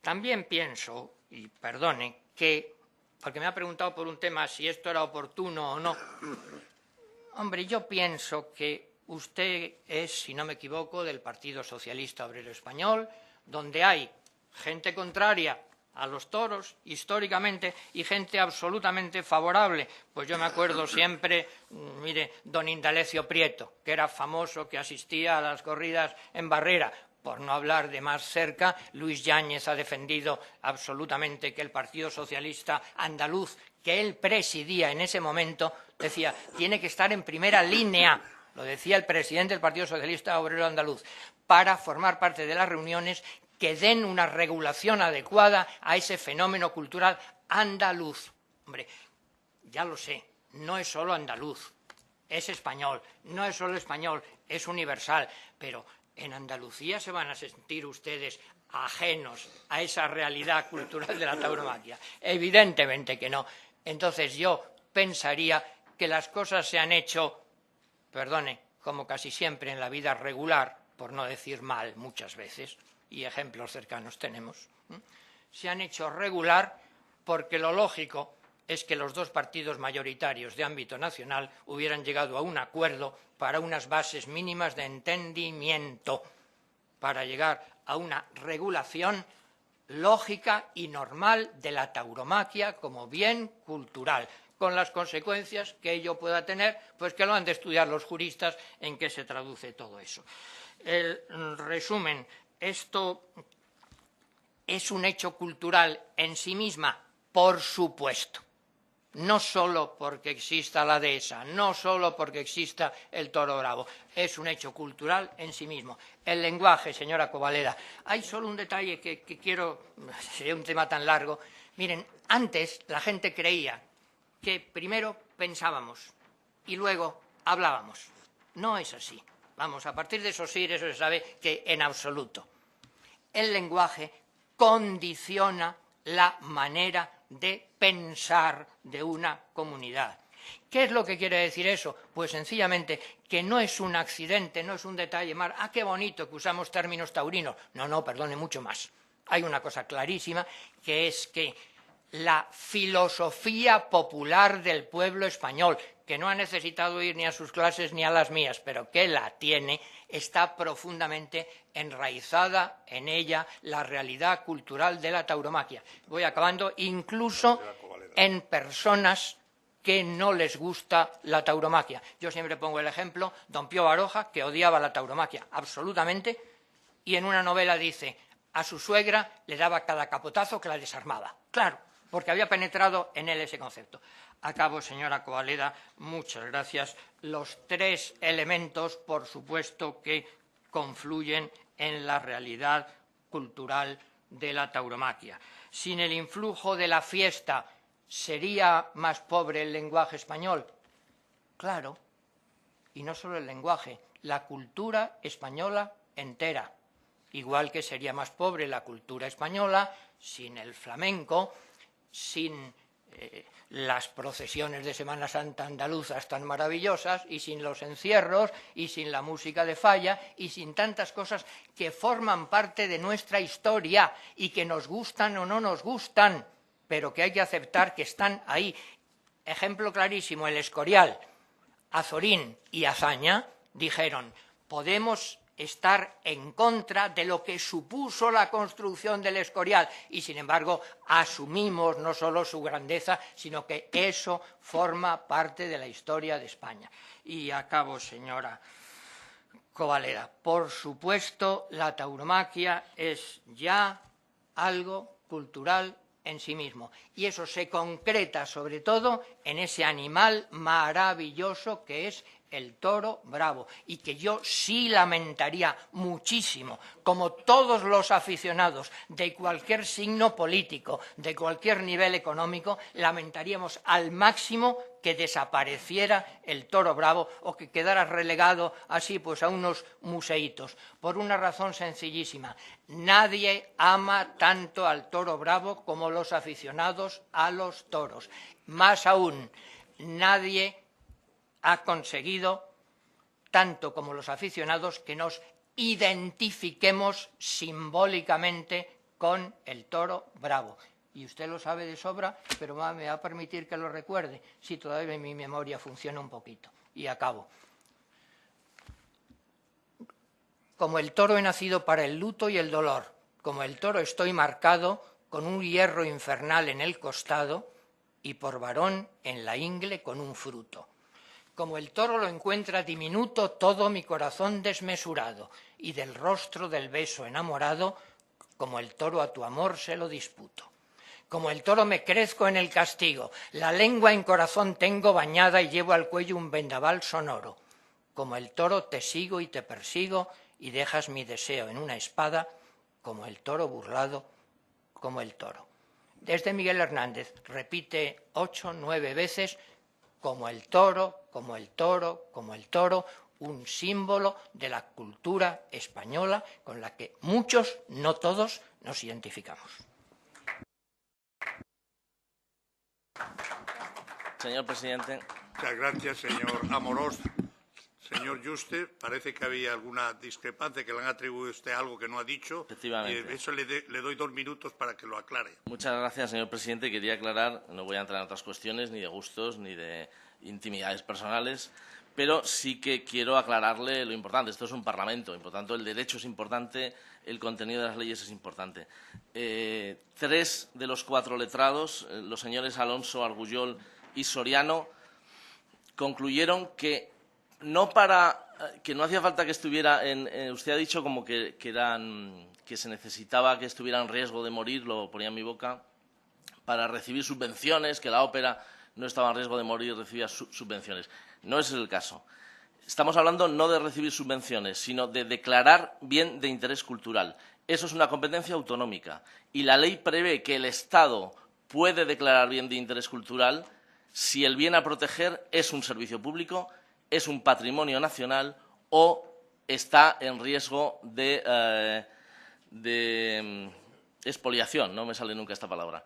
Speaker 1: También pienso, y perdone, que, porque me ha preguntado por un tema si esto era oportuno o no. Hombre, yo pienso que usted es, si no me equivoco, del Partido Socialista Obrero Español, donde hay gente contraria a los toros, históricamente, y gente absolutamente favorable. Pues yo me acuerdo siempre, mire, don Indalecio Prieto, que era famoso, que asistía a las corridas en Barrera. Por no hablar de más cerca, Luis Yáñez ha defendido absolutamente que el Partido Socialista andaluz, que él presidía en ese momento, decía, tiene que estar en primera línea, lo decía el presidente del Partido Socialista Obrero Andaluz, para formar parte de las reuniones que den una regulación adecuada a ese fenómeno cultural andaluz. Hombre, ya lo sé, no es solo andaluz, es español, no es solo español, es universal, pero en Andalucía se van a sentir ustedes ajenos a esa realidad cultural de la tauromaquia. Evidentemente que no. Entonces yo pensaría que las cosas se han hecho, perdone, como casi siempre en la vida regular, por no decir mal muchas veces, y ejemplos cercanos tenemos, se han hecho regular porque lo lógico es que los dos partidos mayoritarios de ámbito nacional hubieran llegado a un acuerdo para unas bases mínimas de entendimiento, para llegar a una regulación lógica y normal de la tauromaquia como bien cultural, con las consecuencias que ello pueda tener, pues que lo han de estudiar los juristas en qué se traduce todo eso. El resumen, esto es un hecho cultural en sí misma, por supuesto. No solo porque exista la dehesa, no solo porque exista el toro bravo, es un hecho cultural en sí mismo. El lenguaje, señora Covaleda, hay solo un detalle que quiero, sería un tema tan largo. Miren, antes la gente creía que primero pensábamos y luego hablábamos. No es así. Vamos, a partir de Saussure eso se sabe que en absoluto. El lenguaje condiciona la manera de pensar de una comunidad. ¿Qué es lo que quiere decir eso? Pues sencillamente que no es un accidente, no es un detalle más. ¡Ah, qué bonito que usamos términos taurinos! No, perdone, mucho más. Hay una cosa clarísima, que es que la filosofía popular del pueblo español, que no ha necesitado ir ni a sus clases ni a las mías, pero que la tiene, está profundamente enraizada en ella la realidad cultural de la tauromaquia. Voy acabando, incluso en personas que no les gusta la tauromaquia. Yo siempre pongo el ejemplo, don Pío Baroja, que odiaba la tauromaquia absolutamente, y en una novela dice, a su suegra le daba cada capotazo que la desarmaba. Claro, porque había penetrado en él ese concepto. Acabo, señora Covaleda, muchas gracias. Los tres elementos, por supuesto, que confluyen en la realidad cultural de la tauromaquia. Sin el influjo de la fiesta, ¿sería más pobre el lenguaje español? Claro, y no solo el lenguaje, la cultura española entera. Igual que sería más pobre la cultura española sin el flamenco, sin las procesiones de Semana Santa andaluzas tan maravillosas, y sin los encierros, y sin la música de falla, y sin tantas cosas que forman parte de nuestra historia y que nos gustan o no nos gustan, pero que hay que aceptar que están ahí. Ejemplo clarísimo, el Escorial. Azorín y Azaña dijeron, podemos estar en contra de lo que supuso la construcción del Escorial y, sin embargo, asumimos no solo su grandeza, sino que eso forma parte de la historia de España. Y acabo, señora Covaleda. Por supuesto, la tauromaquia es ya algo cultural en sí mismo. Y eso se concreta sobre todo en ese animal maravilloso que es el toro bravo, y que yo sí lamentaría muchísimo, como todos los aficionados de cualquier signo político, de cualquier nivel económico, lamentaríamos al máximo que desapareciera el toro bravo o que quedara relegado así pues a unos museitos, por una razón sencillísima. Nadie ama tanto al toro bravo como los aficionados a los toros. Más aún, nadie ha conseguido, tanto como los aficionados, que nos identifiquemos simbólicamente con el toro bravo. Y usted lo sabe de sobra, pero me va a permitir que lo recuerde, si todavía mi memoria funciona un poquito. Y acabo. Como el toro he nacido para el luto y el dolor, como el toro estoy marcado con un hierro infernal en el costado y por varón en la ingle con un fruto. Como el toro lo encuentra diminuto todo mi corazón desmesurado, y del rostro del beso enamorado, como el toro a tu amor se lo disputo. Como el toro me crezco en el castigo, la lengua en corazón tengo bañada y llevo al cuello un vendaval sonoro. Como el toro te sigo y te persigo, y dejas mi deseo en una espada, como el toro burlado, como el toro. Desde Miguel Hernández repite 8 o 9 veces, como el toro, como el toro, como el toro, un símbolo de la cultura española con la que muchos, no todos, nos identificamos.
Speaker 2: Señor presidente.
Speaker 7: Muchas gracias, señor Amorós. Señor Juste, parece que había alguna discrepancia, que le han atribuido a usted algo que no ha dicho.
Speaker 2: Efectivamente.
Speaker 7: Y eso le doy 2 minutos para que lo aclare.
Speaker 2: Muchas gracias, señor presidente. Quería aclarar, no voy a entrar en otras cuestiones, ni de gustos, ni de intimidades personales, pero sí que quiero aclararle lo importante. Esto es un parlamento y, por tanto, el derecho es importante, el contenido de las leyes es importante. 3 de los 4 letrados, los señores Alonso, Argullol y Soriano, concluyeron que no hacía falta que estuviera usted ha dicho como que se necesitaba que estuviera en riesgo de morir, lo ponía en mi boca, para recibir subvenciones, que la ópera no estaba en riesgo de morir y recibía subvenciones. No ese es el caso. Estamos hablando no de recibir subvenciones, sino de declarar bien de interés cultural. Eso es una competencia autonómica y la ley prevé que el Estado puede declarar bien de interés cultural si el bien a proteger es un servicio público, es un patrimonio nacional o está en riesgo de expoliación. No me sale nunca esta palabra.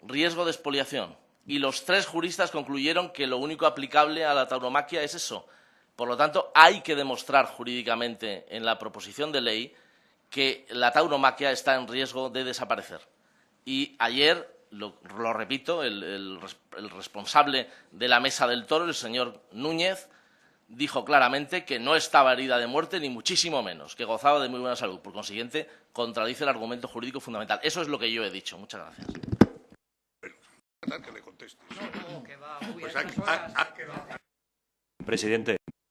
Speaker 2: Riesgo de expoliación. Y los 3 juristas concluyeron que lo único aplicable a la tauromaquia es eso. Por lo tanto, hay que demostrar jurídicamente en la proposición de ley que la tauromaquia está en riesgo de desaparecer. Y ayer, lo repito, el responsable de la Mesa del Toro, el señor Núñez, dijo claramente que no estaba herida de muerte, ni muchísimo menos, que gozaba de muy buena salud. Por consiguiente, contradice el argumento jurídico fundamental. Eso es lo que yo he dicho. Muchas gracias.
Speaker 7: Que le conteste.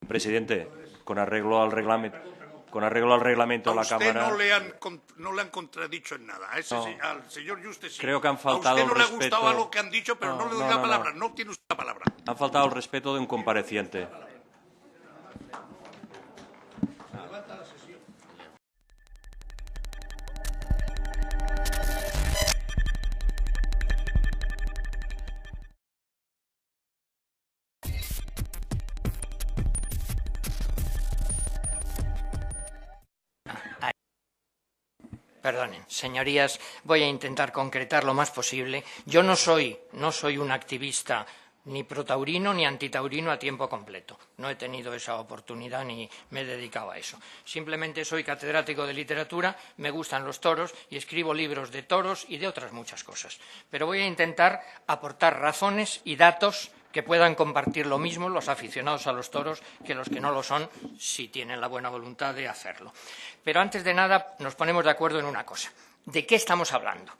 Speaker 4: Presidente, con arreglo al reglamento de la Cámara.
Speaker 7: No le han contradicho en nada. Al señor Juste sí.
Speaker 4: Creo que han faltado
Speaker 7: a usted no le ha
Speaker 4: respeto.
Speaker 7: gustado lo que han dicho, pero no le doy la palabra. No tiene usted la palabra.
Speaker 4: Han faltado el respeto de un compareciente.
Speaker 1: Perdonen, señorías, voy a intentar concretar lo más posible. Yo no soy un activista ni protaurino ni antitaurino a tiempo completo. No he tenido esa oportunidad ni me he dedicado a eso. Simplemente soy catedrático de literatura, me gustan los toros y escribo libros de toros y de otras muchas cosas. Pero voy a intentar aportar razones y datos que puedan compartir lo mismo los aficionados a los toros que los que no lo son, si tienen la buena voluntad de hacerlo. Pero antes de nada nos ponemos de acuerdo en una cosa. ¿De qué estamos hablando?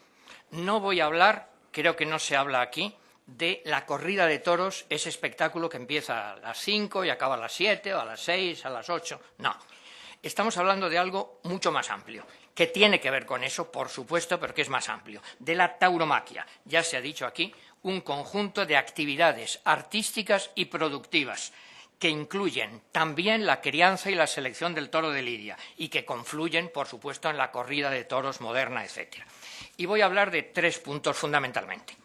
Speaker 1: No voy a hablar, creo que no se habla aquí, de la corrida de toros, ese espectáculo que empieza a las 5 y acaba a las 7 o a las 6, a las 8. No. Estamos hablando de algo mucho más amplio, que tiene que ver con eso, por supuesto, pero que es más amplio, de la tauromaquia. Ya se ha dicho aquí, un conjunto de actividades artísticas y productivas que incluyen también la crianza y la selección del toro de lidia y que confluyen, por supuesto, en la corrida de toros moderna, etc. Y voy a hablar de 3 puntos fundamentalmente.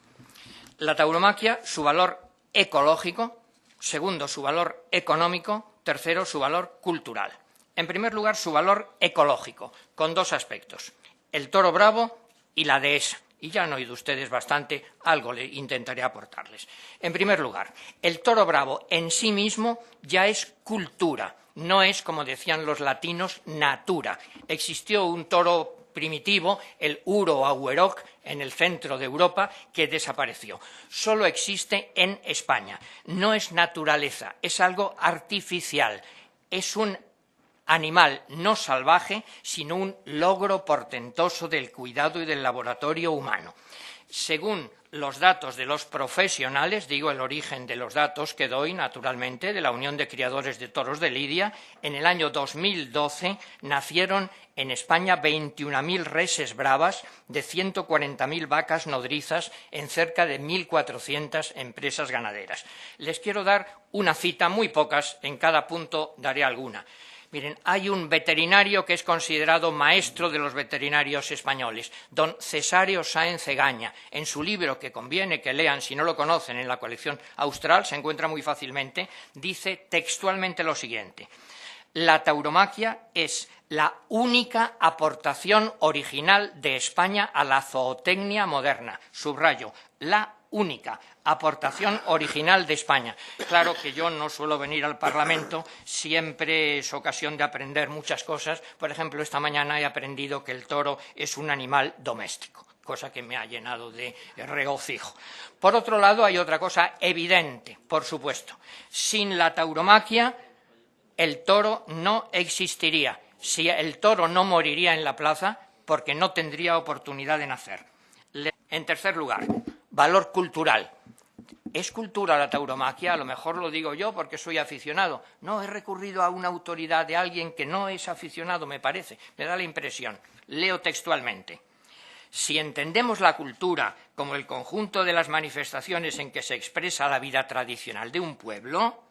Speaker 1: La tauromaquia, su valor ecológico; segundo, su valor económico; tercero, su valor cultural. En primer lugar, su valor ecológico, con 2 aspectos: el toro bravo y la dehesa. Y ya han oído ustedes bastante, algo le intentaré aportarles. En primer lugar, el toro bravo en sí mismo ya es cultura, no es, como decían los latinos, natura. Existió un toro primitivo, el Uro Aueroch, en el centro de Europa, que desapareció. Solo existe en España. No es naturaleza, es algo artificial. Es un animal no salvaje, sino un logro portentoso del cuidado y del laboratorio humano. Según los datos de los profesionales, digo el origen de los datos que doy, naturalmente, de la Unión de Criadores de Toros de Lidia, en el año 2012 nacieron en España 21.000 reses bravas de 140.000 vacas nodrizas en cerca de 1.400 empresas ganaderas. Les quiero dar una cita, muy pocas, en cada punto daré alguna. Miren, hay un veterinario que es considerado maestro de los veterinarios españoles, don Cesáreo Sáenz Egaña. En su libro, que conviene que lean si no lo conocen, en la colección Austral, se encuentra muy fácilmente, dice textualmente lo siguiente: la tauromaquia es la única aportación original de España a la zootecnia moderna. Subrayo, la única aportación original de España. Claro que yo no suelo venir al Parlamento, siempre es ocasión de aprender muchas cosas. Por ejemplo, esta mañana he aprendido que el toro es un animal doméstico, cosa que me ha llenado de regocijo. Por otro lado, hay otra cosa evidente, por supuesto. Sin la tauromaquia, el toro no existiría. Si el toro no moriría en la plaza, porque no tendría oportunidad de nacer. En tercer lugar, valor cultural. ¿Es cultura la tauromaquia? A lo mejor lo digo yo porque soy aficionado. No, he recurrido a una autoridad de alguien que no es aficionado, me parece. Me da la impresión. Leo textualmente. Si entendemos la cultura como el conjunto de las manifestaciones en que se expresa la vida tradicional de un pueblo,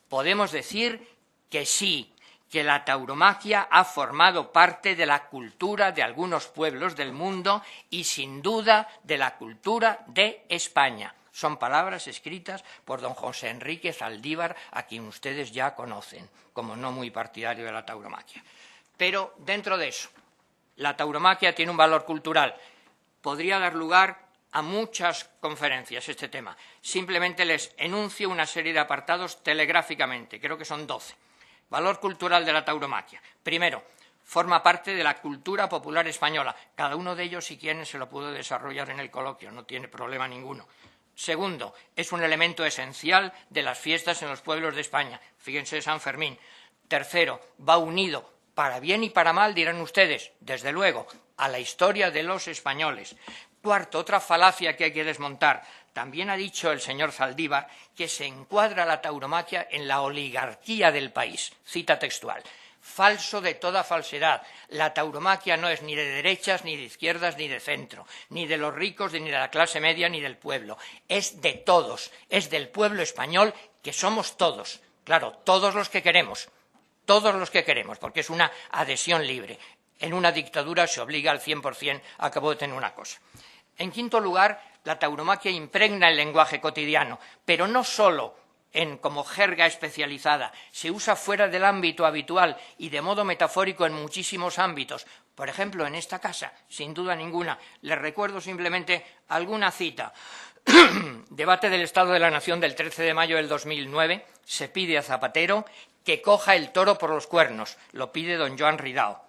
Speaker 1: podemos decir que sí, que la tauromaquia ha formado parte de la cultura de algunos pueblos del mundo y, sin duda, de la cultura de España. Son palabras escritas por don José Enrique Zaldívar, a quien ustedes ya conocen, como no muy partidario de la tauromaquia. Pero, dentro de eso, la tauromaquia tiene un valor cultural. Podría dar lugar a muchas conferencias este tema. Simplemente les enuncio una serie de apartados telegráficamente, creo que son 12. Valor cultural de la tauromaquia. Primero, forma parte de la cultura popular española. Cada uno de ellos, si quieren, se lo puedo desarrollar en el coloquio, no tiene problema ninguno. Segundo, es un elemento esencial de las fiestas en los pueblos de España. Fíjense San Fermín. Tercero, va unido, para bien y para mal, dirán ustedes, desde luego, a la historia de los españoles. Cuarto, otra falacia que hay que desmontar. También ha dicho el señor Zaldívar que se encuadra la tauromaquia en la oligarquía del país. Cita textual. Falso de toda falsedad. La tauromaquia no es ni de derechas, ni de izquierdas, ni de centro, ni de los ricos, ni de la clase media, ni del pueblo. Es de todos, es del pueblo español, que somos todos. Claro, todos los que queremos, porque es una adhesión libre. En una dictadura se obliga al 100%, acabo de tener una cosa. En quinto lugar, la tauromaquia impregna el lenguaje cotidiano, pero no solo como jerga especializada, se usa fuera del ámbito habitual y de modo metafórico en muchísimos ámbitos. Por ejemplo, en esta casa, sin duda ninguna. Les recuerdo simplemente alguna cita. Debate del Estado de la Nación del 13 de mayo del 2009. Se pide a Zapatero que coja el toro por los cuernos. Lo pide don Joan Ridao.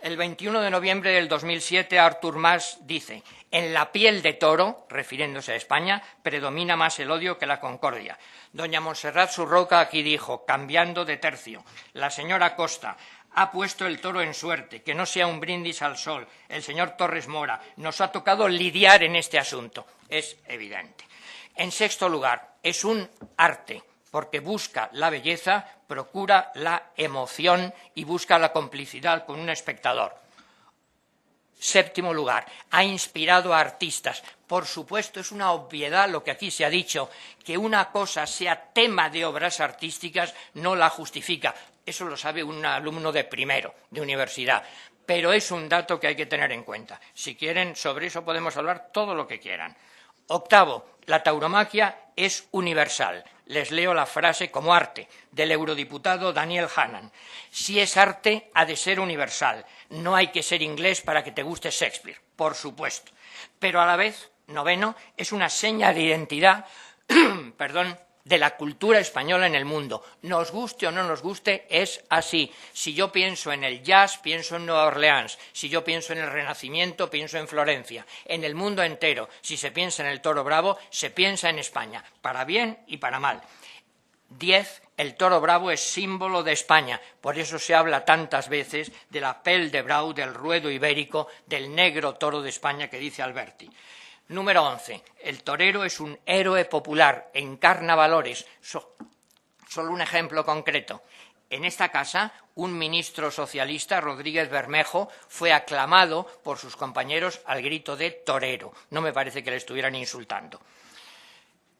Speaker 1: El 21 de noviembre del 2007, Artur Mas dice: en la piel de toro, refiriéndose a España, predomina más el odio que la concordia. Doña Montserrat Surroca aquí dijo, cambiando de tercio: la señora Costa ha puesto el toro en suerte, que no sea un brindis al sol. El señor Torres Mora: nos ha tocado lidiar en este asunto. Es evidente. En sexto lugar, es un arte, porque busca la belleza, procura la emoción y busca la complicidad con un espectador. Séptimo lugar, ha inspirado a artistas. Por supuesto, es una obviedad lo que aquí se ha dicho, que una cosa sea tema de obras artísticas no la justifica. Eso lo sabe un alumno de primero, de universidad. Pero es un dato que hay que tener en cuenta. Si quieren, sobre eso podemos hablar todo lo que quieran. Octavo, la tauromaquia es universal. Les leo la frase como arte del eurodiputado Daniel Hannan. Si es arte, ha de ser universal. No hay que ser inglés para que te guste Shakespeare, por supuesto. Pero a la vez, noveno, es una seña de identidad de la cultura española en el mundo. Nos guste o no nos guste, es así. Si yo pienso en el jazz, pienso en Nueva Orleans. Si yo pienso en el Renacimiento, pienso en Florencia. En el mundo entero, si se piensa en el toro bravo, se piensa en España, para bien y para mal. 10. El toro bravo es símbolo de España. Por eso se habla tantas veces de la pelle de brau, del ruedo ibérico, del negro toro de España que dice Alberti. Número 11. El torero es un héroe popular, encarna valores. Solo un ejemplo concreto. En esta casa, un ministro socialista, Rodríguez Bermejo, fue aclamado por sus compañeros al grito de torero. No me parece que le estuvieran insultando.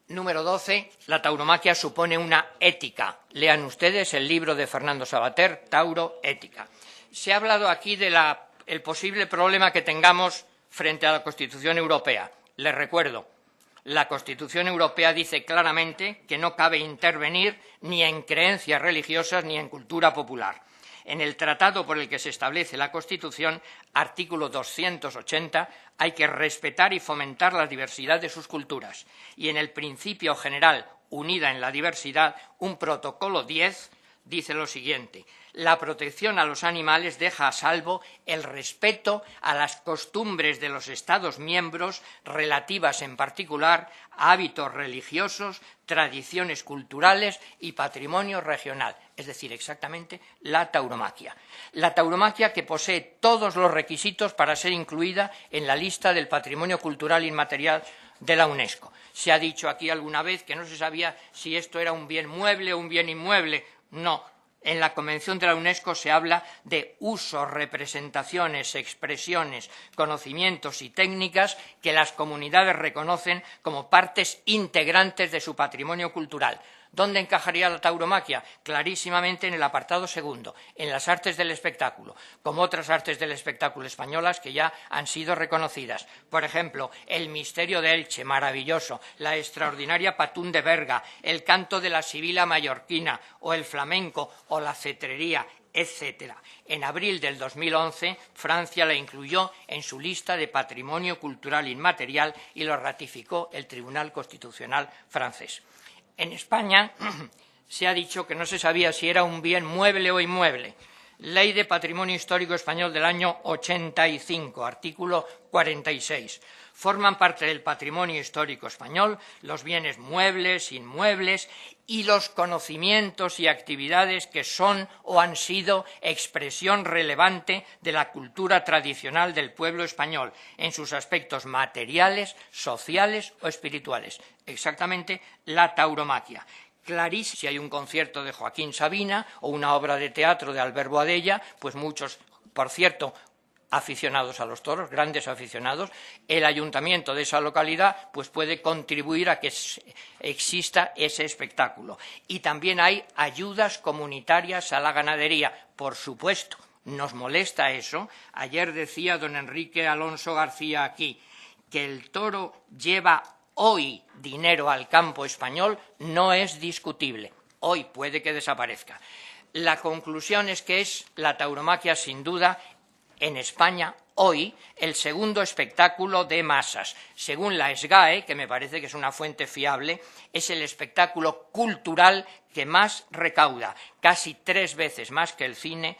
Speaker 1: Número 12. La tauromaquia supone una ética. Lean ustedes el libro de Fernando Savater, Tauro, Ética. Se ha hablado aquí del posible problema que tengamos frente a la Constitución Europea. Les recuerdo, la Constitución Europea dice claramente que no cabe intervenir ni en creencias religiosas ni en cultura popular. En el tratado por el que se establece la Constitución, artículo 280, hay que respetar y fomentar la diversidad de sus culturas. Y en el principio general, unida en la diversidad, un protocolo 10 dice lo siguiente: la protección a los animales deja a salvo el respeto a las costumbres de los Estados miembros relativas en particular a hábitos religiosos, tradiciones culturales y patrimonio regional, es decir, exactamente la tauromaquia. La tauromaquia que posee todos los requisitos para ser incluida en la lista del patrimonio cultural inmaterial de la UNESCO. Se ha dicho aquí alguna vez que no se sabía si esto era un bien mueble o un bien inmueble. No. En la Convención de la UNESCO se habla de usos, representaciones, expresiones, conocimientos y técnicas que las comunidades reconocen como partes integrantes de su patrimonio cultural. ¿Dónde encajaría la tauromaquia? Clarísimamente en el apartado segundo, en las artes del espectáculo, como otras artes del espectáculo españolas que ya han sido reconocidas. Por ejemplo, el misterio de Elche, maravilloso, la extraordinaria Patún de Berga, el canto de la sibila mallorquina, o el flamenco, o la cetrería, etc. En abril del 2011, Francia la incluyó en su lista de patrimonio cultural inmaterial y lo ratificó el Tribunal Constitucional francés. En España se ha dicho que no se sabía si era un bien mueble o inmueble. Ley de Patrimonio Histórico Español del año 85, artículo 46. Forman parte del patrimonio histórico español los bienes muebles, inmuebles y los conocimientos y actividades que son o han sido expresión relevante de la cultura tradicional del pueblo español en sus aspectos materiales, sociales o espirituales. Exactamente la tauromaquia. Clarísimo, si hay un concierto de Joaquín Sabina o una obra de teatro de Albert Boadella, pues muchos, por cierto, aficionados a los toros, grandes aficionados, el ayuntamiento de esa localidad pues puede contribuir a que exista ese espectáculo. Y también hay ayudas comunitarias a la ganadería, por supuesto. ¿Nos molesta eso? Ayer decía don Enrique Alonso García aquí que el toro lleva hoy dinero al campo español, no es discutible. Hoy puede que desaparezca. La conclusión es que es la tauromaquia, sin duda, en España, hoy, el segundo espectáculo de masas. Según la SGAE, que me parece que es una fuente fiable, es el espectáculo cultural que más recauda, casi 3 veces más que el cine,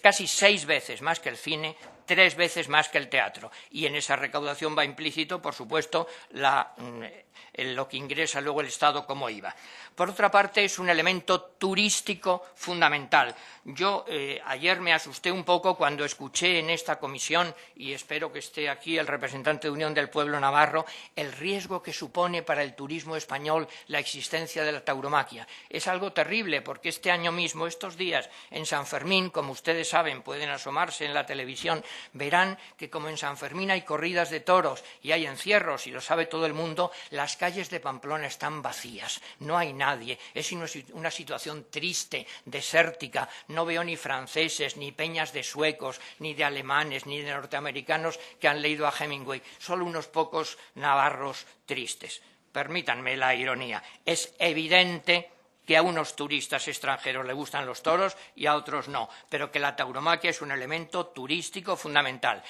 Speaker 1: casi 6 veces más que el cine, 3 veces más que el teatro. Y en esa recaudación va implícito, por supuesto, lo que ingresa luego el Estado como IVA. Por otra parte, es un elemento turístico fundamental. Yo ayer me asusté un poco cuando escuché en esta comisión, y espero que esté aquí el representante de Unión del Pueblo Navarro, el riesgo que supone para el turismo español la existencia de la tauromaquia. Es algo terrible, porque este año mismo, estos días, en San Fermín, como ustedes saben, pueden asomarse en la televisión, verán que como en San Fermín hay corridas de toros y hay encierros, y lo sabe todo el mundo, las calles de Pamplona están vacías, no hay nadie, es una situación triste, desértica, no veo ni franceses, ni peñas de suecos, ni de alemanes, ni de norteamericanos que han leído a Hemingway, solo unos pocos navarros tristes. Permítanme la ironía, es evidente que a unos turistas extranjeros les gustan los toros y a otros no, pero que la tauromaquia es un elemento turístico fundamental.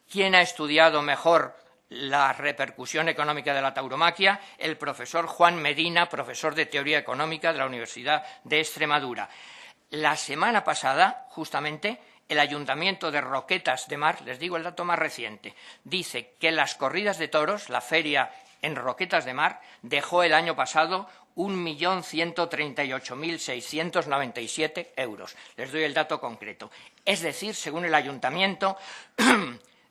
Speaker 1: ¿Quién ha estudiado mejor la repercusión económica de la tauromaquia? El profesor Juan Medina, profesor de Teoría Económica de la Universidad de Extremadura. La semana pasada, justamente, el Ayuntamiento de Roquetas de Mar, les digo el dato más reciente, dice que las corridas de toros, la feria en Roquetas de Mar, dejó el año pasado 1.138.697 euros. Les doy el dato concreto. Es decir, según el Ayuntamiento,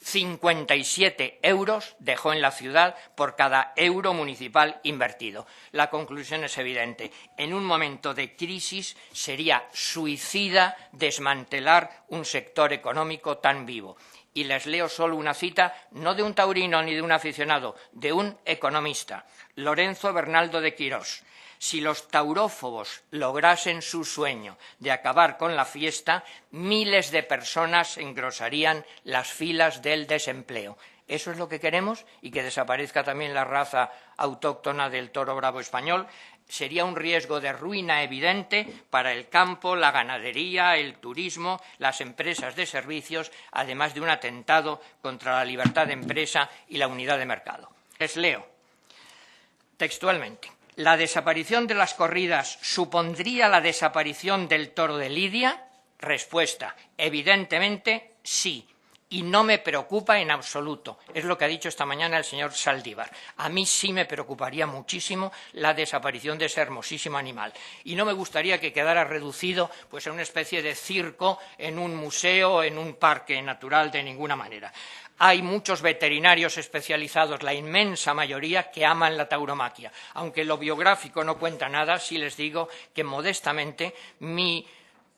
Speaker 1: 57 euros dejó en la ciudad por cada euro municipal invertido. La conclusión es evidente. En un momento de crisis sería suicida desmantelar un sector económico tan vivo. Y les leo solo una cita, no de un taurino ni de un aficionado, de un economista, Lorenzo Bernaldo de Quirós. Si los taurófobos lograsen su sueño de acabar con la fiesta, miles de personas engrosarían las filas del desempleo. ¿Eso es lo que queremos? ¿Y que desaparezca también la raza autóctona del toro bravo español? Sería un riesgo de ruina evidente para el campo, la ganadería, el turismo, las empresas de servicios, además de un atentado contra la libertad de empresa y la unidad de mercado. Les leo textualmente. ¿La desaparición de las corridas supondría la desaparición del toro de Lidia? Respuesta, evidentemente sí. Y no me preocupa en absoluto. Es lo que ha dicho esta mañana el señor Saldívar. A mí sí me preocuparía muchísimo la desaparición de ese hermosísimo animal. Y no me gustaría que quedara reducido pues, a una especie de circo en un museo, en un parque natural, de ninguna manera. Hay muchos veterinarios especializados, la inmensa mayoría, que aman la tauromaquia. Aunque lo biográfico no cuenta nada, sí les digo que modestamente mi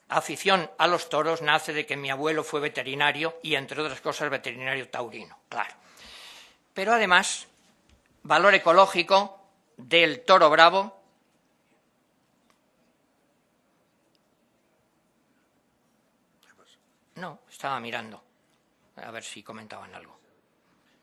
Speaker 1: afición a los toros nace de que mi abuelo fue veterinario y, entre otras cosas, veterinario taurino, claro. Pero además, valor ecológico del toro bravo. No, estaba mirando, a ver si comentaban algo.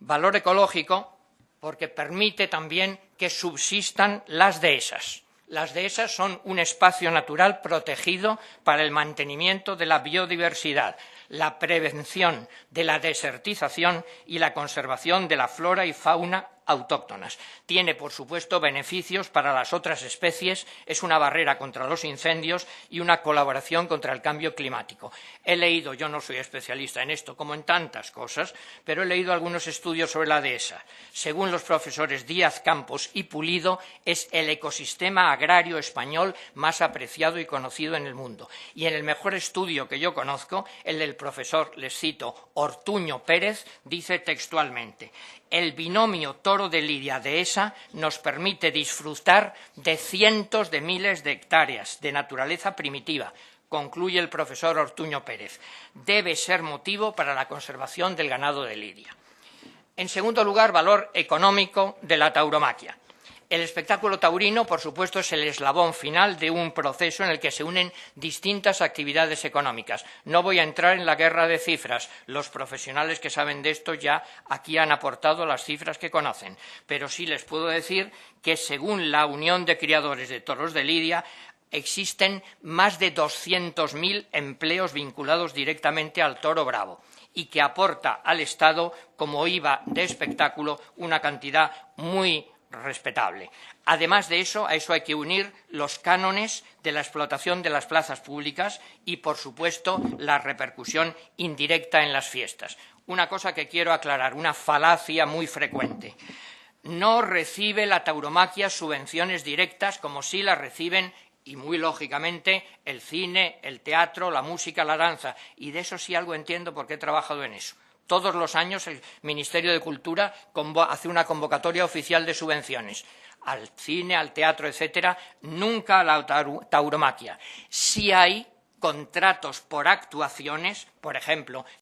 Speaker 1: Valor ecológico porque permite también que subsistan las dehesas. Las dehesas son un espacio natural protegido para el mantenimiento de la biodiversidad, la prevención de la desertización y la conservación de la flora y fauna autóctonas. Tiene, por supuesto, beneficios para las otras especies, es una barrera contra los incendios y una colaboración contra el cambio climático. He leído, yo no soy especialista en esto, como en tantas cosas, pero he leído algunos estudios sobre la dehesa. Según los profesores Díaz Campos y Pulido, es el ecosistema agrario español más apreciado y conocido en el mundo. Y en el mejor estudio que yo conozco, el del profesor, les cito, Ortuño Pérez, dice textualmente: el binomio toro de Lidia dehesa nos permite disfrutar de cientos de miles de hectáreas de naturaleza primitiva, concluye el profesor Ortuño Pérez. Debe ser motivo para la conservación del ganado de Lidia. En segundo lugar, valor económico de la tauromaquia. El espectáculo taurino, por supuesto, es el eslabón final de un proceso en el que se unen distintas actividades económicas. No voy a entrar en la guerra de cifras. Los profesionales que saben de esto ya aquí han aportado las cifras que conocen. Pero sí les puedo decir que, según la Unión de Criadores de Toros de Lidia, existen más de 200.000 empleos vinculados directamente al toro bravo y que aporta al Estado, como IVA de espectáculo, una cantidad muy respetable. Además de eso, a eso hay que unir los cánones de la explotación de las plazas públicas y, por supuesto, la repercusión indirecta en las fiestas. Una cosa que quiero aclarar, una falacia muy frecuente. No recibe la tauromaquia subvenciones directas como sí las reciben, y muy lógicamente, el cine, el teatro, la música, la danza. Y de eso sí algo entiendo porque he trabajado en eso. Todos los años el Ministerio de Cultura hace una convocatoria oficial de subvenciones al cine, al teatro, etcétera, nunca a la tauromaquia. Sí hay contratos por actuaciones, por ejemplo,